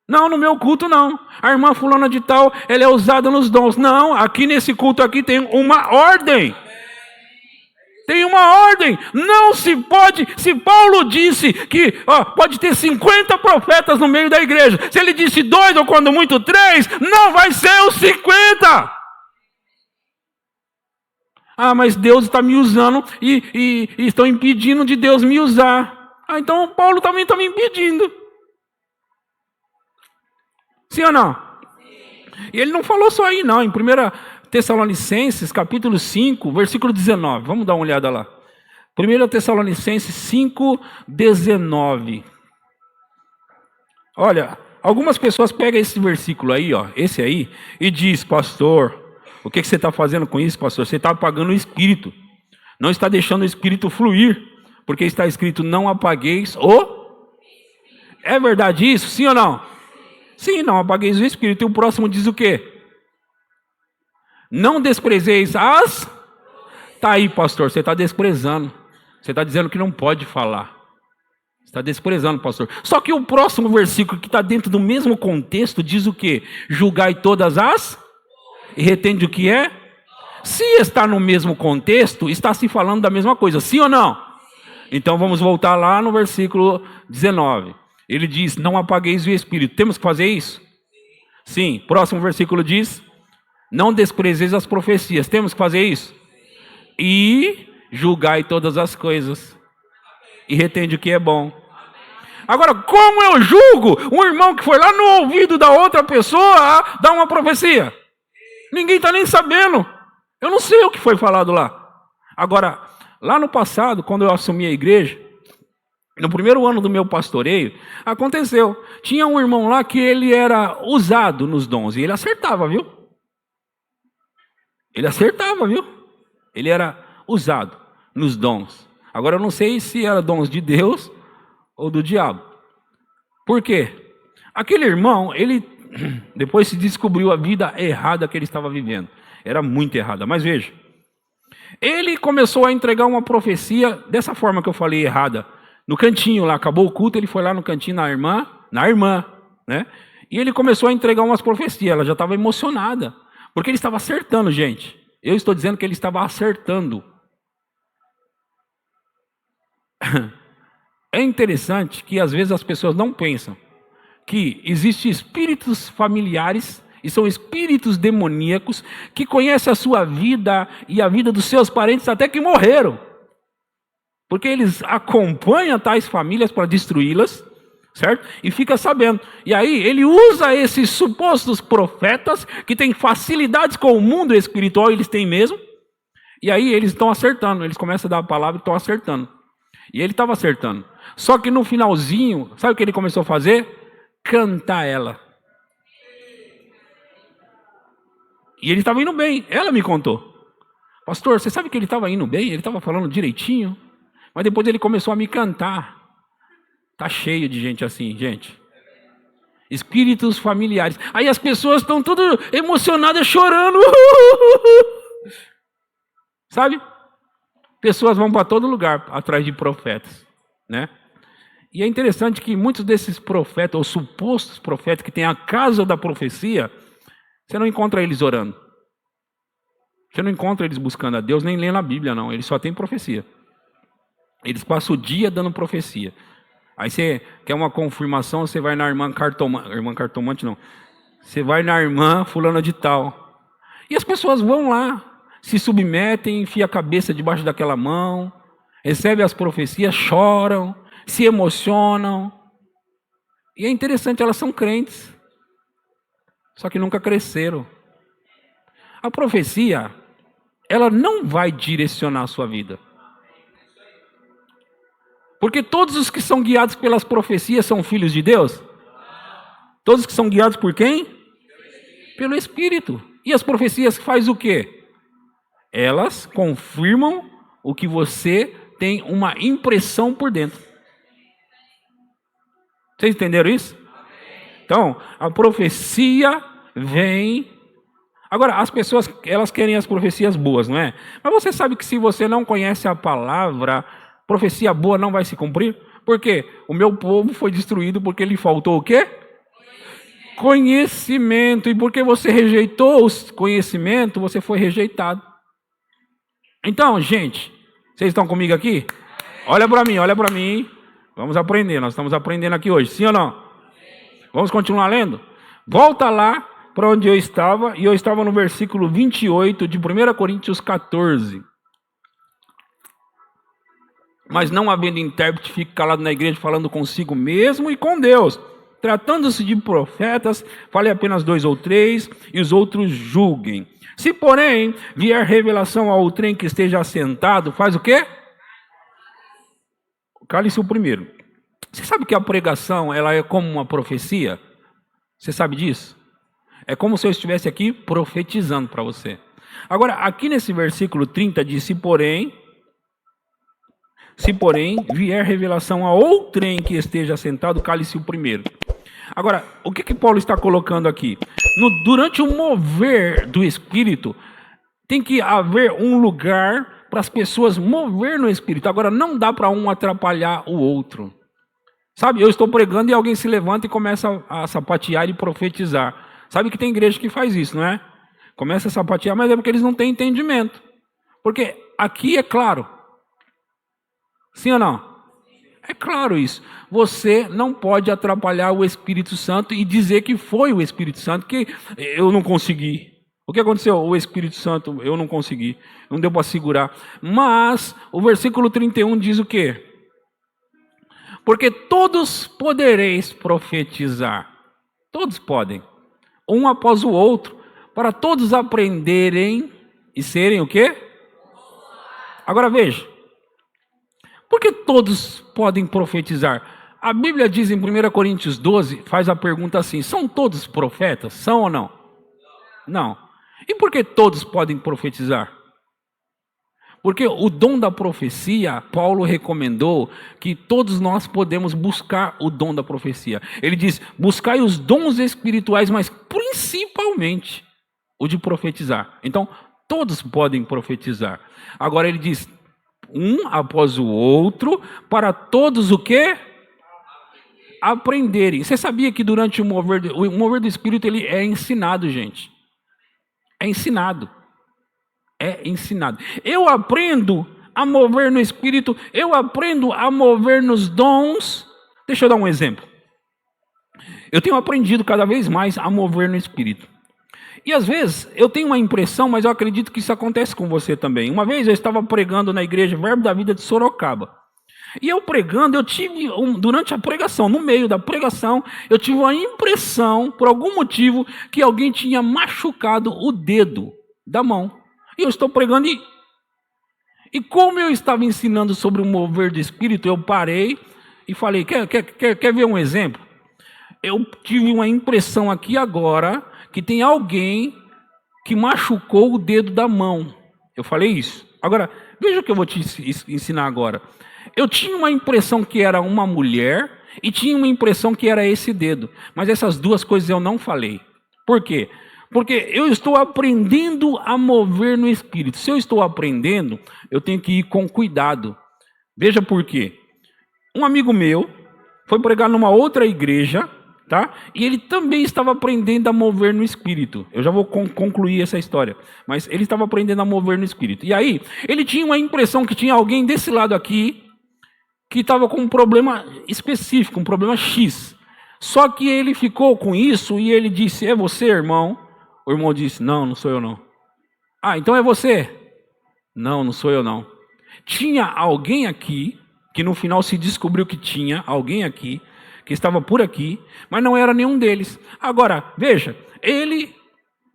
Não, no meu culto não. A irmã fulana de tal, ela é usada nos dons. Não, aqui nesse culto aqui tem uma ordem. Tem uma ordem. Não se pode, se Paulo disse que pode ter 50 profetas no meio da igreja, se ele disse 2 ou quando muito 3, não vai ser os 50. Ah, mas Deus está me usando e estão impedindo de Deus me usar. Ah, então Paulo também está me impedindo. Sim ou não? Sim. E ele não falou só aí não, em 1 Tessalonicenses, capítulo 5, versículo 19. Vamos dar uma olhada lá. 1 Tessalonicenses 5, 19. Olha, Algumas pessoas pegam esse versículo aí, ó, esse aí, e diz, pastor, o que você está fazendo com isso, pastor? Você está apagando o Espírito. Não está deixando o Espírito fluir. Porque está escrito, não apagueis o... É verdade isso? Sim ou não? Sim, não apagueis o Espírito. E o próximo diz o quê? Não desprezeis as... Tá aí, pastor, você está desprezando. Você está dizendo que não pode falar. Você está desprezando, pastor. Só que o próximo versículo, que está dentro do mesmo contexto, diz o quê? Julgai todas as... E retende o que é? Se está no mesmo contexto, está se falando da mesma coisa. Sim ou não? Então vamos voltar lá no versículo 19. Ele diz, não apagueis o Espírito. Temos que fazer isso? Sim. Próximo versículo diz, não desprezeis as profecias. Temos que fazer isso? E julgai todas as coisas. E retende o que é bom. Agora, como eu julgo um irmão que foi lá no ouvido da outra pessoa dar uma profecia? Ninguém está nem sabendo. Eu não sei o que foi falado lá. Agora, lá no passado, quando eu assumi a igreja, no primeiro ano do meu pastoreio, aconteceu. Tinha um irmão lá que ele era usado nos dons. E ele acertava, viu? Ele acertava, viu? Ele era usado nos dons. Agora eu não sei se era dons de Deus ou do diabo. Por quê? Aquele irmão, ele depois se descobriu a vida errada que ele estava vivendo. Era muito errada. Mas veja. Ele começou a entregar uma profecia dessa forma que eu falei errada. No cantinho lá, acabou o culto, ele foi lá no cantinho na irmã, né? E ele começou a entregar umas profecias, ela já estava emocionada. Porque ele estava acertando, gente. Eu estou dizendo que ele estava acertando. É interessante que às vezes as pessoas não pensam que existem espíritos familiares e são espíritos demoníacos que conhecem a sua vida e a vida dos seus parentes até que morreram. Porque eles acompanham tais famílias para destruí-las, certo? E fica sabendo. E aí ele usa esses supostos profetas que têm facilidades com o mundo espiritual, eles têm mesmo. E aí eles estão acertando, eles começam a dar a palavra e estão acertando. E ele estava acertando. Só que no finalzinho, sabe o que ele começou a fazer? Cantar ela. E ele estava indo bem, ela me contou. Pastor, você sabe que ele estava indo bem? Ele estava falando direitinho. Mas depois ele começou a me cantar. Está cheio de gente assim, gente. Espíritos familiares. Aí as pessoas estão todas emocionadas, chorando. Sabe? Pessoas vão para todo lugar atrás de profetas, né? E é interessante que muitos desses profetas, ou supostos profetas, que têm a casa da profecia, você não encontra eles orando. Você não encontra eles buscando a Deus, nem lendo a Bíblia, não. Eles só têm profecia. Eles passam o dia dando profecia. Aí você quer uma confirmação, você vai na irmã cartomante, não. Você vai na irmã fulana de tal. E as pessoas vão lá, se submetem, enfiam a cabeça debaixo daquela mão, recebem as profecias, choram, se emocionam. E é interessante, elas são crentes. Só que nunca cresceram. A profecia, ela não vai direcionar a sua vida. Porque todos os que são guiados pelas profecias são filhos de Deus? Todos que são guiados por quem? Pelo Espírito. E as profecias fazem o quê? Elas confirmam o que você tem uma impressão por dentro. Vocês entenderam isso? Então, a profecia vem... Agora, as pessoas, elas querem as profecias boas, não é? Mas você sabe que se você não conhece a palavra, profecia boa não vai se cumprir? Por quê? O meu povo foi destruído porque lhe faltou o quê? Conhecimento. E porque você rejeitou o conhecimento, você foi rejeitado. Então, gente, vocês estão comigo aqui? Olha para mim, olha para mim. Vamos aprender, nós estamos aprendendo aqui hoje, sim ou não? Vamos continuar lendo? Volta lá para onde eu estava, e eu estava no versículo 28 de 1 Coríntios 14. Mas não havendo intérprete, fique calado na igreja, falando consigo mesmo e com Deus. Tratando-se de profetas, fale apenas 2 ou 3, e os outros julguem. Se, porém, vier revelação ao trem que esteja assentado, faz o quê? Cale-se o primeiro. Você sabe que a pregação ela é como uma profecia? Você sabe disso? É como se eu estivesse aqui profetizando para você. Agora, aqui nesse versículo 30 diz: se porém vier revelação a outrem que esteja sentado, cale-se o primeiro. Agora, o que Paulo está colocando aqui? Durante o mover do Espírito, tem que haver um lugar para as pessoas mover no Espírito. Agora, não dá para um atrapalhar o outro. Sabe, eu estou pregando e alguém se levanta e começa a sapatear e profetizar. Sabe que tem igreja que faz isso, não é? Começa a sapatear, mas é porque eles não têm entendimento. Porque aqui é claro. Sim ou não? É claro isso. Você não pode atrapalhar o Espírito Santo e dizer que foi o Espírito Santo, que eu não consegui. O que aconteceu? O Espírito Santo, eu não consegui. Não deu para segurar. Mas o versículo 31 diz o quê? Porque todos podereis profetizar. Todos podem. Um após o outro. Para todos aprenderem e serem o quê? Agora veja. Por que todos podem profetizar? A Bíblia diz em 1 Coríntios 12, faz a pergunta assim: são todos profetas? São ou não? Não. E por que todos podem profetizar? Porque o dom da profecia, Paulo recomendou que todos nós podemos buscar o dom da profecia. Ele diz: buscai os dons espirituais, mas principalmente o de profetizar. Então, todos podem profetizar. Agora ele diz: um após o outro, para todos o quê? Aprenderem. Você sabia que durante o mover do Espírito ele é ensinado, gente? É ensinado. É ensinado. Eu aprendo a mover no Espírito, eu aprendo a mover nos dons. Deixa eu dar um exemplo. Eu tenho aprendido cada vez mais a mover no Espírito. E às vezes eu tenho uma impressão, mas eu acredito que isso acontece com você também. Uma vez eu estava pregando na igreja Verbo da Vida de Sorocaba. E eu pregando, eu tive, durante a pregação, no meio da pregação, eu tive uma impressão, por algum motivo, que alguém tinha machucado o dedo da mão. E eu estou pregando e como eu estava ensinando sobre o mover do Espírito, eu parei e falei: quer ver um exemplo? Eu tive uma impressão aqui agora que tem alguém que machucou o dedo da mão. Eu falei isso. Agora, veja o que eu vou te ensinar agora. Eu tinha uma impressão que era uma mulher e tinha uma impressão que era esse dedo. Mas essas duas coisas eu não falei. Por quê? Porque eu estou aprendendo a mover no Espírito. Se eu estou aprendendo, eu tenho que ir com cuidado. Veja por quê. Um amigo meu foi pregar numa outra igreja, tá? E ele também estava aprendendo a mover no Espírito. Eu já vou concluir essa história. Mas ele estava aprendendo a mover no Espírito. E aí, ele tinha uma impressão que tinha alguém desse lado aqui que estava com um problema específico, um problema X. Só que ele ficou com isso e ele disse: é você, irmão? O irmão disse: não, não sou eu não. Ah, então é você? Não, não sou eu não. Tinha alguém aqui, que no final se descobriu que tinha alguém aqui, que estava por aqui, mas não era nenhum deles. Agora, veja, ele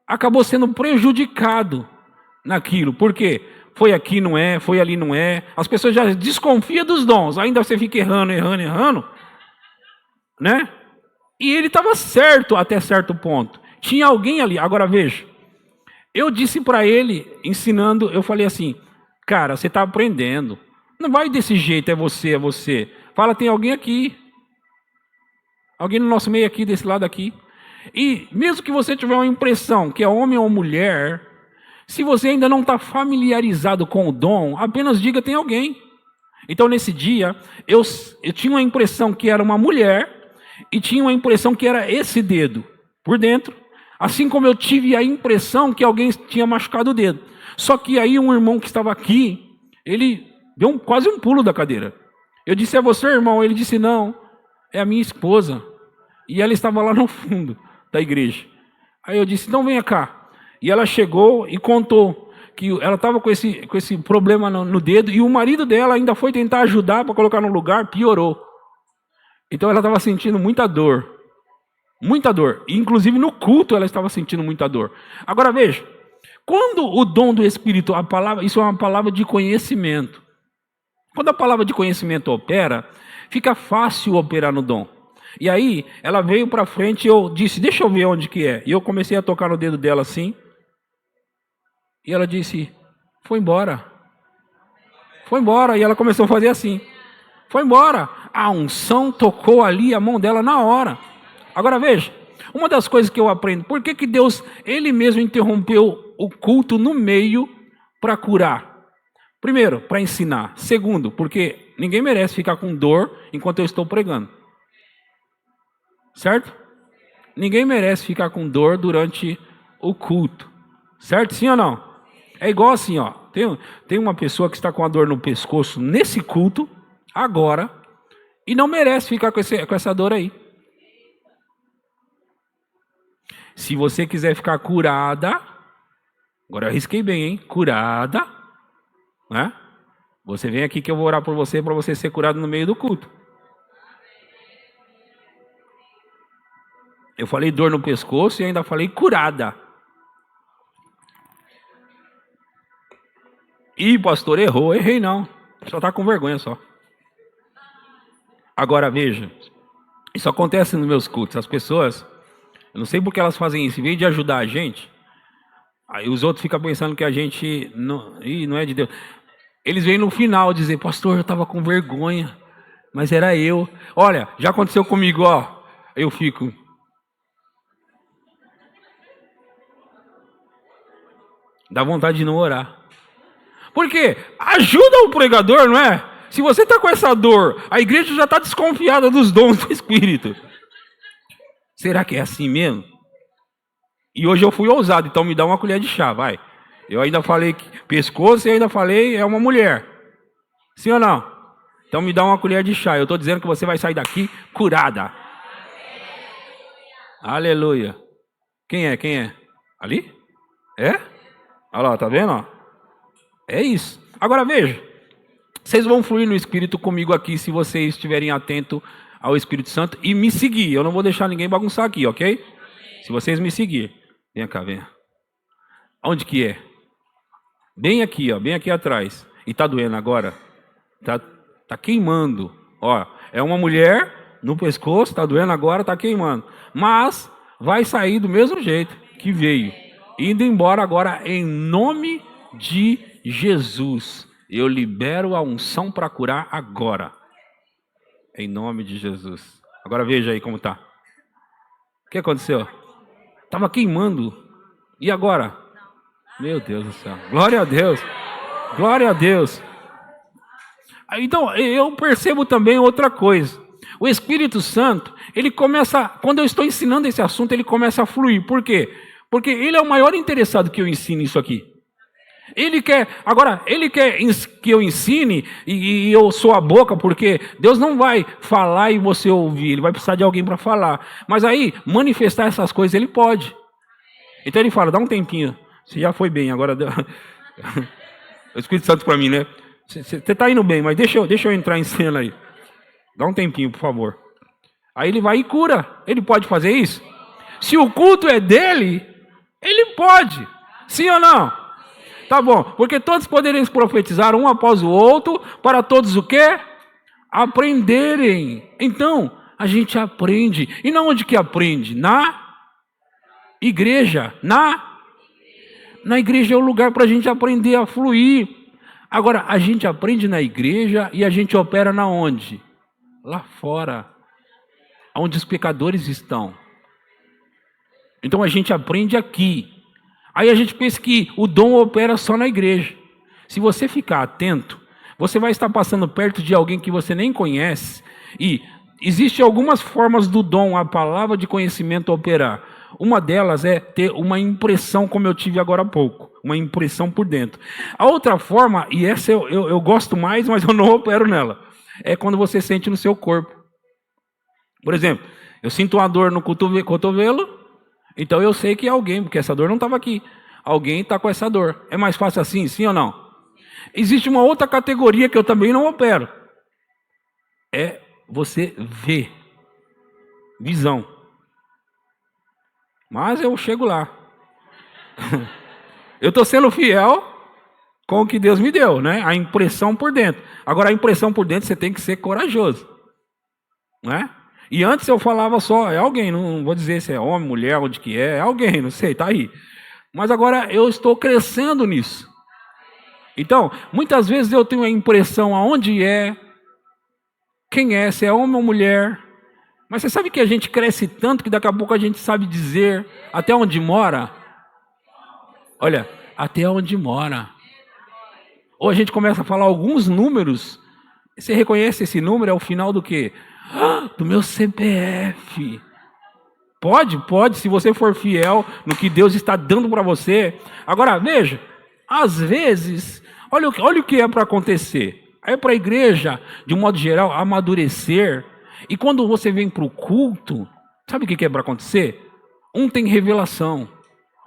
acabou sendo prejudicado naquilo. Por quê? Foi aqui, não é, foi ali, não é. As pessoas já desconfiam dos dons, ainda você fica errando, né? E ele estava certo até certo ponto. Tinha alguém ali. Agora veja, eu disse para ele, ensinando, eu falei assim: cara, você está aprendendo. Não vai desse jeito, é você, é você. Fala, tem alguém aqui. Alguém no nosso meio aqui, desse lado aqui. E mesmo que você tiver uma impressão que é homem ou mulher, se você ainda não está familiarizado com o dom, apenas diga: tem alguém. Então nesse dia, eu tinha uma impressão que era uma mulher e tinha uma impressão que era esse dedo por dentro. Assim como eu tive a impressão que alguém tinha machucado o dedo. Só que aí um irmão que estava aqui, ele deu quase um pulo da cadeira. Eu disse: é você, irmão? Ele disse: não, é a minha esposa. E ela estava lá no fundo da igreja. Aí eu disse: então venha cá. E ela chegou e contou que ela estava com esse problema no dedo e o marido dela ainda foi tentar ajudar para colocar no lugar, piorou. Então ela estava sentindo muita dor. Muita dor. E, inclusive no culto ela estava sentindo muita dor. Agora veja, quando o dom do Espírito, a palavra, isso é uma palavra de conhecimento. Quando a palavra de conhecimento opera, fica fácil operar no dom. E aí, ela veio para frente e eu disse, deixa eu ver onde que é. E eu comecei a tocar no dedo dela assim. E ela disse, foi embora. Foi embora. E ela começou a fazer assim. Foi embora. A unção tocou ali a mão dela na hora. Agora veja, uma das coisas que eu aprendo, por que que Deus, Ele mesmo interrompeu o culto no meio para curar? Primeiro, para ensinar. Segundo, porque ninguém merece ficar com dor enquanto eu estou pregando. Certo? Ninguém merece ficar com dor durante o culto. Certo? Sim ou não? É igual assim, ó. Tem uma pessoa que está com a dor no pescoço nesse culto, agora, e não merece ficar com essa dor aí. Se você quiser ficar curada, agora eu arrisquei bem, hein? Curada, né? Você vem aqui que eu vou orar por você para você ser curado no meio do culto. Eu falei dor no pescoço e ainda falei curada. Ih, pastor, errou. Errei não. Só está com vergonha só. Agora veja, isso acontece nos meus cultos. As pessoas, eu não sei por que elas fazem isso. Em vez de ajudar a gente, aí os outros ficam pensando que a gente não é de Deus. Eles vêm no final dizer, pastor, eu estava com vergonha, mas era eu. Olha, já aconteceu comigo, ó. Eu fico. Dá vontade de não orar. Por quê? Ajuda o pregador, não é? Se você está com essa dor, a igreja já está desconfiada dos dons do Espírito. Será que é assim mesmo? E hoje eu fui ousado, então me dá uma colher de chá, vai. Eu ainda falei que pescoço e ainda falei é uma mulher. Sim ou não? Então me dá uma colher de chá. Eu estou dizendo que você vai sair daqui curada. Aleluia. Quem é? Quem é? Ali? É? Olha lá, tá vendo? É isso. Agora veja. Vocês vão fluir no Espírito comigo aqui se vocês estiverem atentos ao Espírito Santo e me seguir. Eu não vou deixar ninguém bagunçar aqui, ok? Se vocês me seguirem. Vem cá, vem. Onde que é? Bem aqui, ó, bem aqui atrás. E tá doendo agora? Tá queimando. Ó, é uma mulher no pescoço, tá doendo agora, tá queimando. Mas vai sair do mesmo jeito que veio. Indo embora agora em nome de Jesus. Eu libero a unção para curar agora. Em nome de Jesus. Agora veja aí como tá. O que aconteceu? Tava queimando. E agora? Meu Deus do céu. Glória a Deus. Glória a Deus. Então, eu percebo também outra coisa. O Espírito Santo, ele começa, quando eu estou ensinando esse assunto, ele começa a fluir. Por quê? Porque ele é o maior interessado que eu ensine isso aqui. Ele quer que eu ensine e eu sou a boca, porque Deus não vai falar e você ouvir, Ele vai precisar de alguém para falar. Mas aí, manifestar essas coisas Ele pode. Então Ele fala, dá um tempinho, você já foi bem, agora deu... O Espírito Santo para mim, né? Você está indo bem, mas deixa eu entrar em cena aí. Dá um tempinho, por favor. Aí Ele vai e cura. Ele pode fazer isso? Se o culto é dele, Ele pode. Sim ou não? Tá bom, porque todos poderiam profetizar um após o outro, para todos o quê? Aprenderem. Então, a gente aprende. E na onde que aprende? Na igreja. Na igreja é o lugar para a gente aprender a fluir. Agora, a gente aprende na igreja e a gente opera na onde? Lá fora. Onde os pecadores estão. Então, a gente aprende aqui. Aí a gente pensa que o dom opera só na igreja. Se você ficar atento, você vai estar passando perto de alguém que você nem conhece. E existem algumas formas do dom, a palavra de conhecimento operar. Uma delas é ter uma impressão, como eu tive agora há pouco. Uma impressão por dentro. A outra forma, e essa eu gosto mais, mas eu não opero nela, é quando você sente no seu corpo. Por exemplo, eu sinto uma dor no cotovelo. Então eu sei que é alguém, porque essa dor não estava aqui. Alguém está com essa dor. É mais fácil assim, sim ou não? Existe uma outra categoria que eu também não opero. É você ver. Visão. Mas eu chego lá. Eu estou sendo fiel com o que Deus me deu, né? A impressão por dentro. Agora, a impressão por dentro você tem que ser corajoso. Não é? E antes eu falava só, é alguém, não vou dizer se é homem, mulher, onde que é alguém, não sei, tá aí. Mas agora eu estou crescendo nisso. Então, muitas vezes eu tenho a impressão aonde é, quem é, se é homem ou mulher. Mas você sabe que a gente cresce tanto que daqui a pouco a gente sabe dizer até onde mora? Olha, até onde mora. Ou a gente começa a falar alguns números. Você reconhece esse número? É o final do quê? Do meu CPF. Pode, se você for fiel no que Deus está dando para você. Agora, veja, às vezes, olha o que é para acontecer. É para a igreja, de um modo geral, amadurecer. E quando você vem para o culto, sabe o que é para acontecer? Um tem revelação,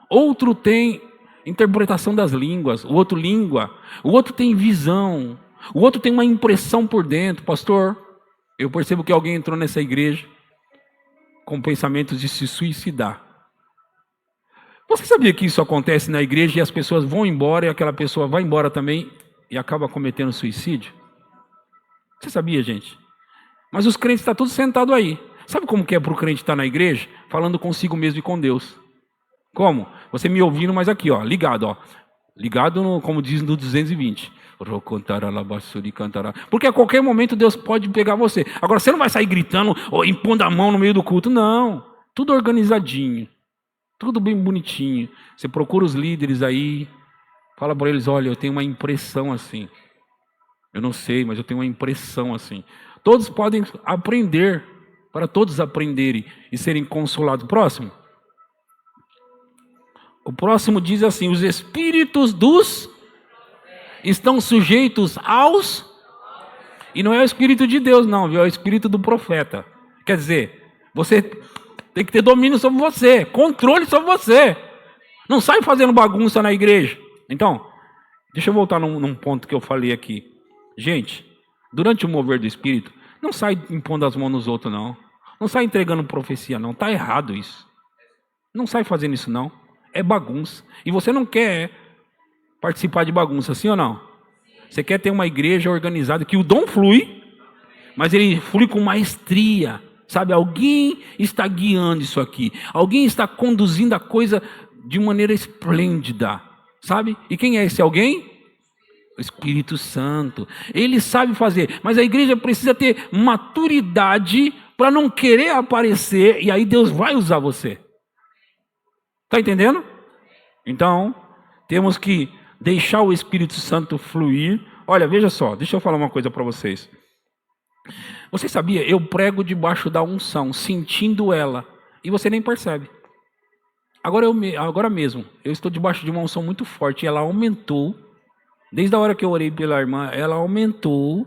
outro tem interpretação das línguas, o outro língua, o outro tem visão, o outro tem uma impressão por dentro. Pastor, eu percebo que alguém entrou nessa igreja com pensamentos de se suicidar. Você sabia que isso acontece na igreja e as pessoas vão embora e aquela pessoa vai embora também e acaba cometendo suicídio? Você sabia, gente? Mas os crentes estão tudo sentados aí. Sabe como que é para o crente estar na igreja? Falando consigo mesmo e com Deus. Como? Você me ouvindo, mas aqui, ó, ligado, ó. Ligado, no, como diz no 220. Porque a qualquer momento Deus pode pegar você. Agora, você não vai sair gritando ou impondo a mão no meio do culto. Não. Tudo organizadinho. Tudo bem bonitinho. Você procura os líderes aí. Fala para eles, olha, eu tenho uma impressão assim. Eu não sei, mas eu tenho uma impressão assim. Todos podem aprender. Para todos aprenderem e serem consolados. Próximo. O próximo diz assim: os espíritos dos estão sujeitos aos... E não é o espírito de Deus não, viu? É o espírito do profeta. Quer dizer, você tem que ter domínio sobre você, controle sobre você. Não sai fazendo bagunça na igreja. Então, deixa eu voltar num ponto que eu falei aqui. Gente, durante o mover do espírito, não sai impondo as mãos nos outros não. Não sai entregando profecia não, tá errado isso. Não sai fazendo isso não. É bagunça. E você não quer participar de bagunça, sim ou não? Você quer ter uma igreja organizada, que o dom flui, mas ele flui com maestria. Sabe, alguém está guiando isso aqui. Alguém está conduzindo a coisa de maneira esplêndida. Sabe? E quem é esse alguém? O Espírito Santo. Ele sabe fazer. Mas a igreja precisa ter maturidade para não querer aparecer. E aí Deus vai usar você. Está entendendo? Então, temos que deixar o Espírito Santo fluir. Olha, veja só, deixa eu falar uma coisa para vocês. Você sabia? Eu prego debaixo da unção, sentindo ela, e você nem percebe. Agora mesmo, eu estou debaixo de uma unção muito forte, e ela aumentou. Desde a hora que eu orei pela irmã, ela aumentou.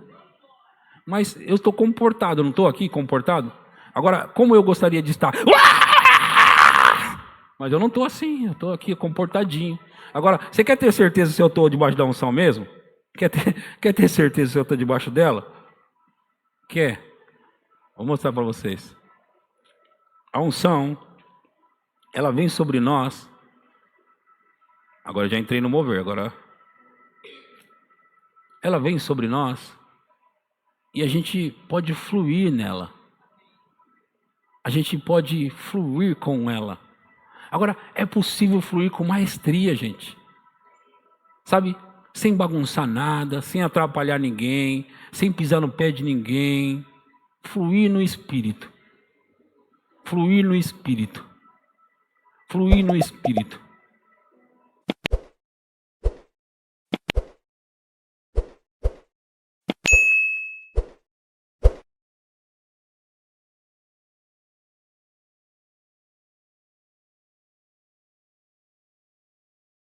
Mas eu estou comportado, não estou aqui comportado? Agora, como eu gostaria de estar... Mas eu não estou assim, eu estou aqui comportadinho. Agora, você quer ter certeza se eu estou debaixo da unção mesmo? Quer ter certeza se eu estou debaixo dela? Quer? Vou mostrar para vocês. A unção, ela vem sobre nós. Agora já entrei no mover, agora. Ela vem sobre nós e a gente pode fluir nela. A gente pode fluir com ela. Agora, é possível fluir com maestria, gente. Sabe? Sem bagunçar nada, sem atrapalhar ninguém, sem pisar no pé de ninguém. Fluir no Espírito. Fluir no Espírito. Fluir no Espírito.